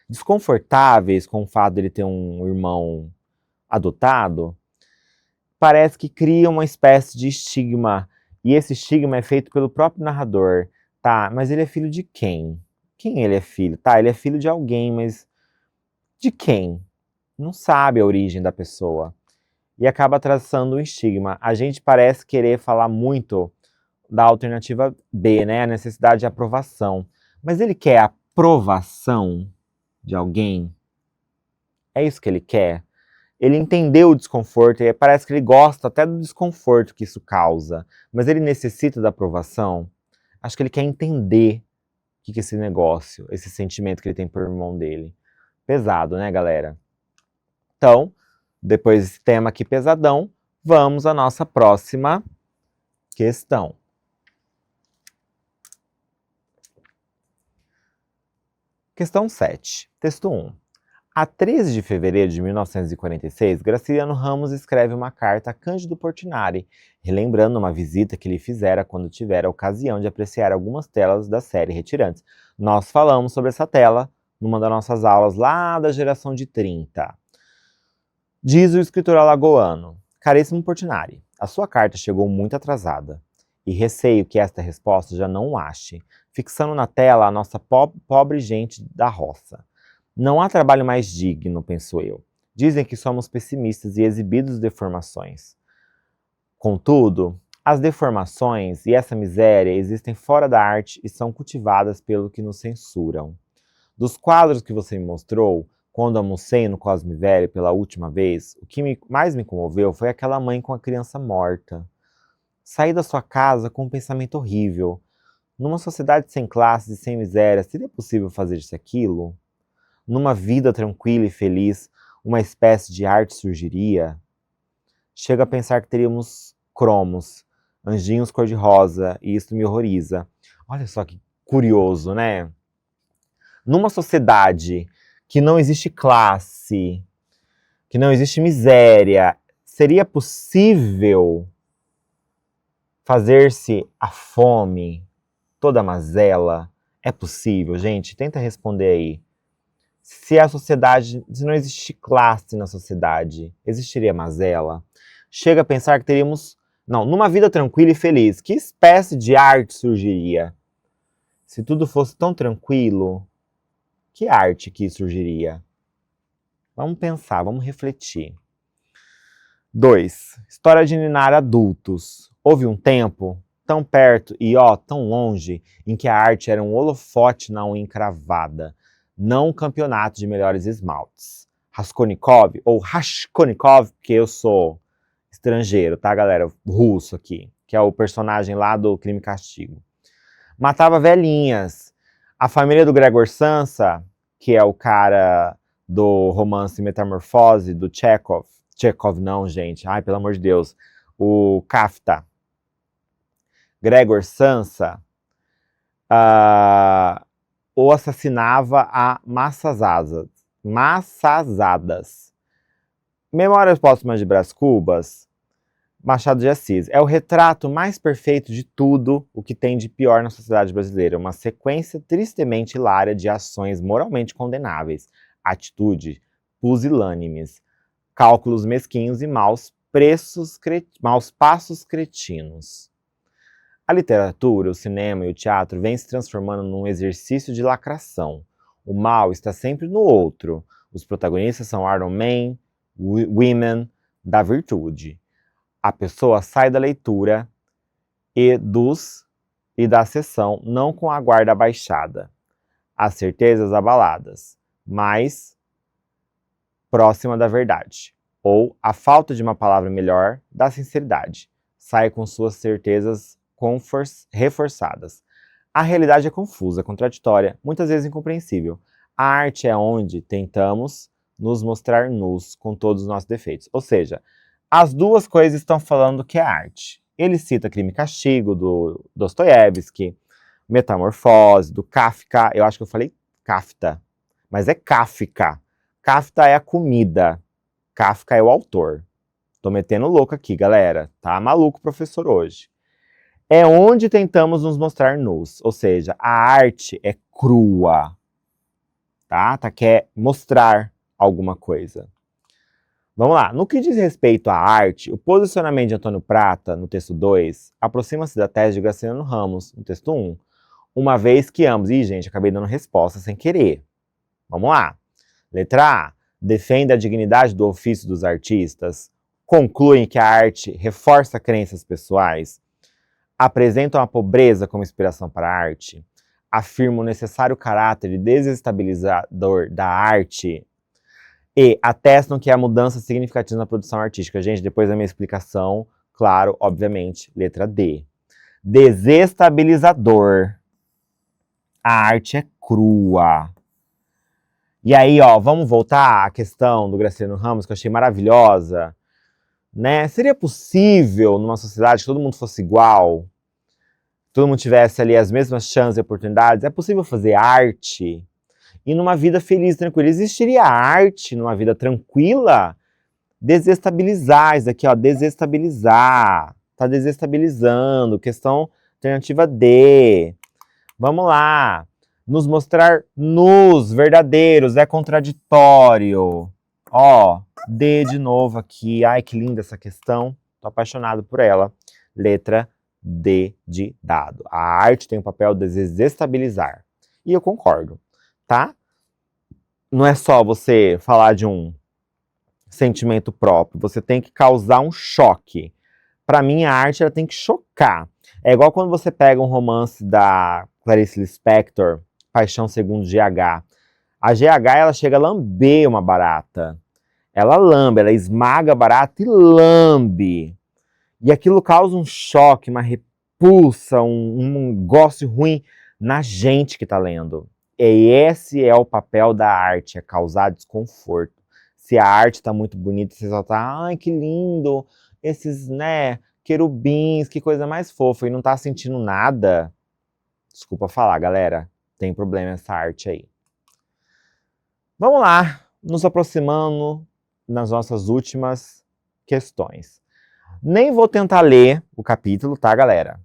desconfortáveis com o fato de ele ter um irmão adotado, parece que cria uma espécie de estigma. E esse estigma é feito pelo próprio narrador. Tá, mas ele é filho de quem? Quem ele é filho? Tá, ele é filho de alguém, mas de quem? Não sabe a origem da pessoa. E acaba traçando um estigma. A gente parece querer falar muito da alternativa B, né? A necessidade de aprovação. Mas ele quer a aprovação de alguém? É isso que ele quer? Ele entendeu o desconforto e parece que ele gosta até do desconforto que isso causa. Mas ele necessita da aprovação? Acho que ele quer entender o que é esse negócio, esse sentimento que ele tem por irmão dele. Pesado, né, galera? Então, depois desse tema aqui pesadão, vamos à nossa próxima questão. Questão 7, texto 1. A 13 de fevereiro de 1946, Graciliano Ramos escreve uma carta a Cândido Portinari, relembrando uma visita que lhe fizera quando tivera a ocasião de apreciar algumas telas da série Retirantes. Nós falamos sobre essa tela numa das nossas aulas lá da geração de 30. Diz o escritor alagoano: Caríssimo Portinari, a sua carta chegou muito atrasada, e receio que esta resposta já não o ache, fixando na tela a nossa pobre gente da roça. Não há trabalho mais digno, penso eu. Dizem que somos pessimistas e exibidos deformações. Contudo, as deformações e essa miséria existem fora da arte e são cultivadas pelo que nos censuram. Dos quadros que você me mostrou, quando almocei no Cosme Velho pela última vez, o que mais me comoveu foi aquela mãe com a criança morta. Saí da sua casa com um pensamento horrível. Numa sociedade sem classes e sem miséria, seria possível fazer isso e aquilo? Numa vida tranquila e feliz, uma espécie de arte surgiria? Chego a pensar que teríamos cromos, anjinhos cor-de-rosa, e isso me horroriza. Olha só que curioso, né? Numa sociedade que não existe classe, que não existe miséria, seria possível fazer-se a fome, toda a mazela? É possível, gente? Tenta responder aí. Se não existe classe na sociedade, existiria mazela? Chega a pensar que teríamos... Não, numa vida tranquila e feliz, que espécie de arte surgiria? Se tudo fosse tão tranquilo, que arte que surgiria? Vamos pensar, vamos refletir. 2. História de ninar adultos. Houve um tempo, tão perto e tão longe, em que a arte era um holofote na unha encravada, não um campeonato de melhores esmaltes. Raskolnikov, ou Raskolnikov, porque eu sou estrangeiro, tá, galera? Russo aqui, que é o personagem lá do Crime e Castigo. Matava velhinhas. A família do Gregor Samsa, que é o cara do romance Metamorfose, do Chekhov. Chekhov não, gente. Ai, pelo amor de Deus. O Kafta. Gregor Samsa o assassinava a maçazadas. Memórias Póstumas de Brás Cubas, Machado de Assis. É o retrato mais perfeito de tudo o que tem de pior na sociedade brasileira. Uma sequência tristemente hilária de ações moralmente condenáveis, atitudes pusilânimes, cálculos mesquinhos e maus passos cretinos. A literatura, o cinema e o teatro vêm se transformando num exercício de lacração. O mal está sempre no outro. Os protagonistas são Iron Man, women da virtude. A pessoa sai da leitura e da sessão não com a guarda baixada, as certezas abaladas, mas próxima da verdade, ou a falta de uma palavra melhor, da sinceridade. Sai com suas certezas reforçadas. A realidade é confusa, contraditória, muitas vezes incompreensível. A arte é onde tentamos nos mostrar nus com todos os nossos defeitos. Ou seja, as duas coisas estão falando que é arte. Ele cita Crime e Castigo, do Dostoiévski, Metamorfose, do Kafka. Eu acho que eu falei Kafta, mas é Kafka. Kafta é a comida, Kafka é o autor. Tô metendo louco aqui, galera. Tá maluco o professor hoje. é onde tentamos nos mostrar nus. Ou seja, a arte é crua. Tá? Quer mostrar alguma coisa. Vamos lá. No que diz respeito à arte, o posicionamento de Antônio Prata, no texto 2, aproxima-se da tese de Graciliano Ramos, no texto 1, uma vez que ambos... Ih, gente, acabei dando resposta sem querer. Vamos lá. Letra A. Defende a dignidade do ofício dos artistas. Concluem que a arte reforça crenças pessoais. Apresentam a pobreza como inspiração para a arte. Afirmam o necessário caráter desestabilizador da arte. E atestam que há mudança significativa na produção artística. Gente, depois da minha explicação, claro, obviamente, letra D. Desestabilizador. A arte é crua. E aí, ó, vamos voltar à questão do Graciliano Ramos, que eu achei maravilhosa, né? Seria possível, numa sociedade, que todo mundo fosse igual, todo mundo tivesse ali as mesmas chances e oportunidades? É possível fazer arte? E numa vida feliz, tranquila, existiria arte numa vida tranquila? Desestabilizar, isso aqui, ó, desestabilizar. Tá desestabilizando. Questão alternativa D. Vamos lá. Nos mostrar nus, verdadeiros, é contraditório. Ó, D de novo aqui. Ai, que linda essa questão. Tô apaixonado por ela. Letra D de dado. A arte tem o papel de desestabilizar. E eu concordo, tá? Não é só você falar de um sentimento próprio, você tem que causar um choque. Para mim, a arte ela tem que chocar. É igual quando você pega um romance da Clarice Lispector, Paixão Segundo GH. A GH, ela chega a lamber uma barata. Ela lambe, ela esmaga a barata e lambe. E aquilo causa um choque, uma repulsa, um negócio ruim na gente que tá lendo. E esse é o papel da arte, é causar desconforto. Se a arte tá muito bonita, você só tá, ai, que lindo, esses, né, querubins, que coisa mais fofa, e não tá sentindo nada, desculpa falar, galera, tem problema essa arte aí. Vamos lá, nos aproximando nas nossas últimas questões. Nem vou tentar ler o capítulo, tá, galera?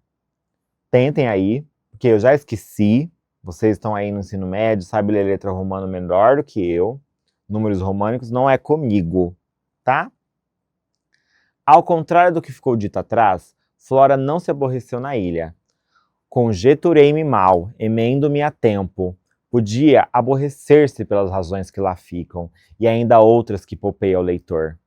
Tentem aí, porque eu já esqueci. Vocês estão aí no ensino médio, sabem ler letra romana melhor do que eu. Números românicos não é comigo, tá? Ao contrário do que ficou dito atrás, Flora não se aborreceu na ilha. Conjeturei-me mal, emendo-me a tempo. Podia aborrecer-se pelas razões que lá ficam, e ainda outras que poupei ao leitor.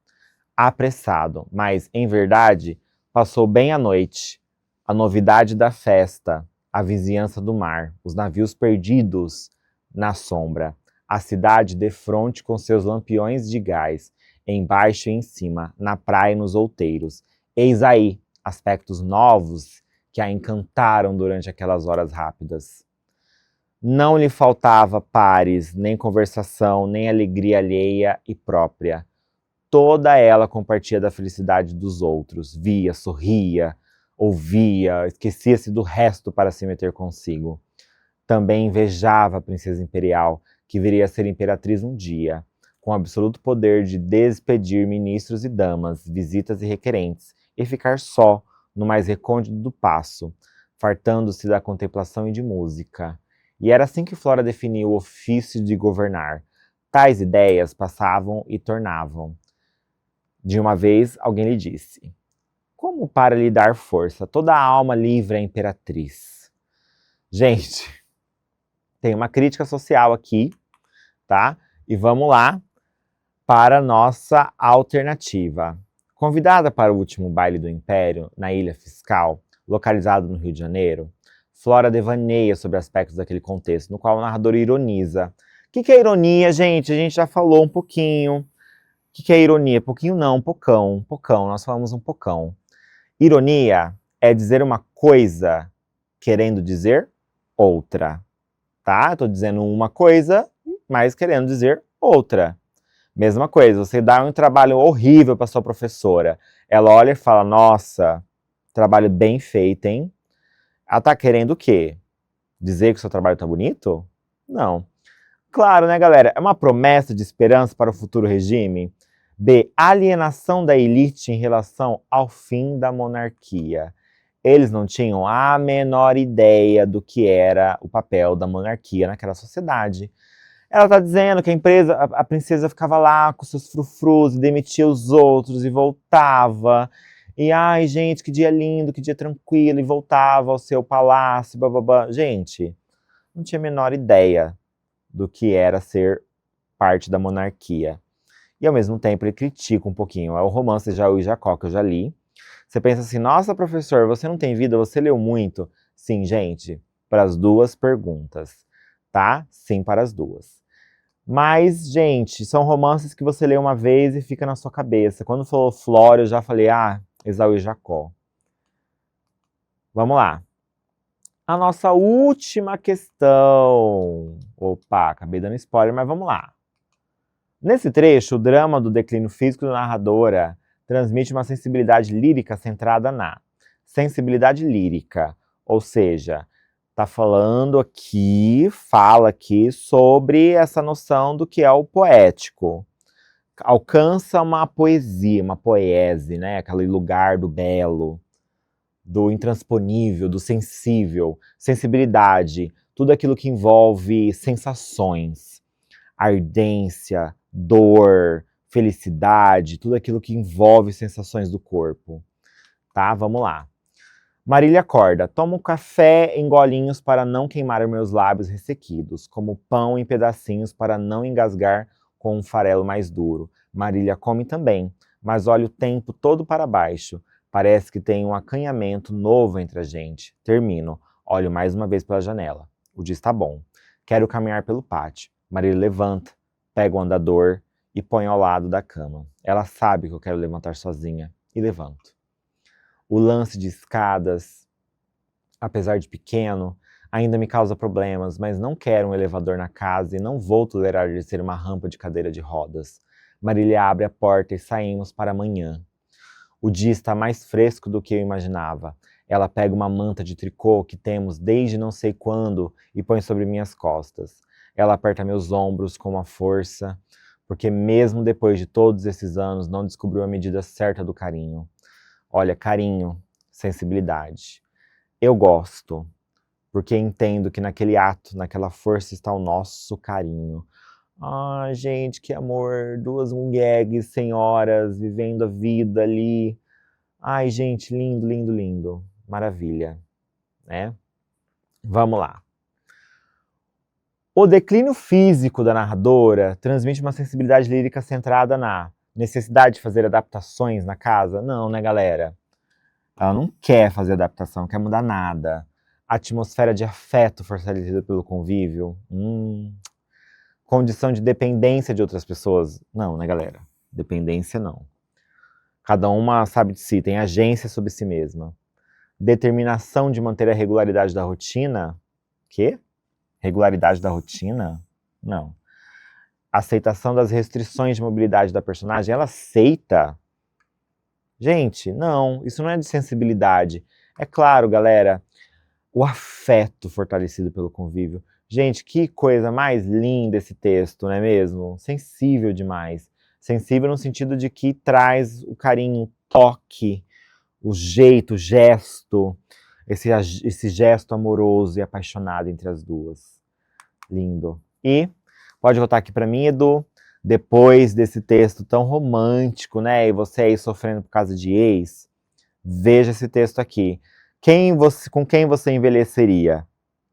Apressado, mas, em verdade, passou bem a noite. A novidade da festa, a vizinhança do mar, os navios perdidos na sombra, a cidade defronte com seus lampiões de gás, embaixo e em cima, na praia e nos outeiros. Eis aí aspectos novos que a encantaram durante aquelas horas rápidas. Não lhe faltava pares, nem conversação, nem alegria alheia e própria. Toda ela compartilha da felicidade dos outros, via, sorria, ouvia, esquecia-se do resto para se meter consigo. Também invejava a princesa imperial, que viria a ser imperatriz um dia, com absoluto poder de despedir ministros e damas, visitas e requerentes, e ficar só, no mais recôndito do paço, fartando-se da contemplação e de música. E era assim que Flora definia o ofício de governar. Tais ideias passavam e tornavam. De uma vez, alguém lhe disse: como para lhe dar força, toda a alma livre é imperatriz. Gente, tem uma crítica social aqui, tá? E vamos lá para a nossa alternativa. Convidada para o último baile do Império, na Ilha Fiscal, localizado no Rio de Janeiro, Flora devaneia sobre aspectos daquele contexto, no qual o narrador ironiza. O que é ironia, gente? A gente já falou um pouquinho. O que é ironia? Pouquinho não, um pocão. Nós falamos um pocão. Ironia é dizer uma coisa querendo dizer outra, tá? Estou dizendo uma coisa, mas querendo dizer outra. Mesma coisa, você dá um trabalho horrível para sua professora. Ela olha e fala, nossa, trabalho bem feito, hein? Ela tá querendo o quê? Dizer que o seu trabalho tá bonito? Não. Claro, né, galera? É uma promessa de esperança para o futuro regime. B. Alienação da elite em relação ao fim da monarquia. Eles não tinham a menor ideia do que era o papel da monarquia naquela sociedade. Ela tá dizendo que a princesa ficava lá com seus frufrus e demitia os outros e voltava. E ai, gente, que dia lindo, que dia tranquilo, e voltava ao seu palácio, bababá. Gente, não tinha a menor ideia do que era ser parte da monarquia. E ao mesmo tempo ele critica um pouquinho. É o romance Esaú e Jacó que eu já li. Você pensa assim, nossa, professor, você não tem vida, você leu muito. Sim, gente, para as duas perguntas, tá? Sim, para as duas. Mas, gente, são romances que você lê uma vez e fica na sua cabeça. Quando falou Flora, eu já falei, Esaú e Jacó. Vamos lá. A nossa última questão. Opa, acabei dando spoiler, mas vamos lá. Nesse trecho, o drama do declínio físico da narradora transmite uma sensibilidade lírica centrada na sensibilidade lírica, ou seja, fala aqui sobre essa noção do que é o poético. Alcança uma poesia, uma poese, né? Aquele lugar do belo, do intransponível, do sensível, sensibilidade, tudo aquilo que envolve sensações, ardência, dor, felicidade, tudo aquilo que envolve sensações do corpo. Tá? Vamos lá. Marília acorda. Tomo café em golinhos para não queimar meus lábios ressequidos, como pão em pedacinhos para não engasgar com um farelo mais duro. Marília come também, mas olha o tempo todo para baixo. Parece que tem um acanhamento novo entre a gente. Termino. Olho mais uma vez pela janela. O dia está bom. Quero caminhar pelo pátio. Marília levanta, pega o andador e põe ao lado da cama. Ela sabe que eu quero levantar sozinha e levanto. O lance de escadas, apesar de pequeno, ainda me causa problemas, mas não quero um elevador na casa e não vou tolerar descer uma rampa de cadeira de rodas. Marília abre a porta e saímos para amanhã. O dia está mais fresco do que eu imaginava. Ela pega uma manta de tricô que temos desde não sei quando e põe sobre minhas costas. Ela aperta meus ombros com uma força, porque mesmo depois de todos esses anos não descobriu a medida certa do carinho. Olha, carinho, sensibilidade. Eu gosto, porque entendo que naquele ato, naquela força está o nosso carinho. Ai, gente, que amor, duas mulheres, senhoras, vivendo a vida ali. Ai, gente, lindo, lindo, lindo. Maravilha, né? Vamos lá. O declínio físico da narradora transmite uma sensibilidade lírica centrada na necessidade de fazer adaptações na casa? Não, né, galera? Ela não quer fazer adaptação, não quer mudar nada. A atmosfera de afeto fortalecida pelo convívio? Condição de dependência de outras pessoas? Não, né, galera? Dependência não. Cada uma sabe de si, tem agência sobre si mesma. Determinação de manter a regularidade da rotina? Quê? Regularidade da rotina? Não. Aceitação das restrições de mobilidade da personagem? Ela aceita? Gente, não, isso não é de sensibilidade. É claro, galera, o afeto fortalecido pelo convívio. Gente, que coisa mais linda esse texto, não é mesmo? Sensível demais. Sensível no sentido de que traz o carinho, o toque, o jeito, o gesto, esse gesto amoroso e apaixonado entre as duas. Lindo. E pode voltar aqui para mim, Edu. Depois desse texto tão romântico, né? E você aí sofrendo por causa de ex, veja esse texto aqui. Com quem você envelheceria?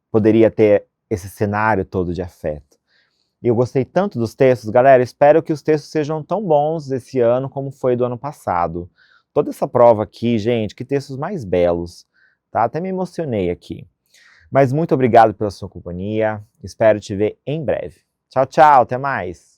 Poderia ter esse cenário todo de afeto. E eu gostei tanto dos textos, galera. Espero que os textos sejam tão bons esse ano como foi do ano passado. Toda essa prova aqui, gente, que textos mais belos, tá? Até me emocionei aqui. Mas muito obrigado pela sua companhia. Espero te ver em breve. Tchau, tchau. Até mais.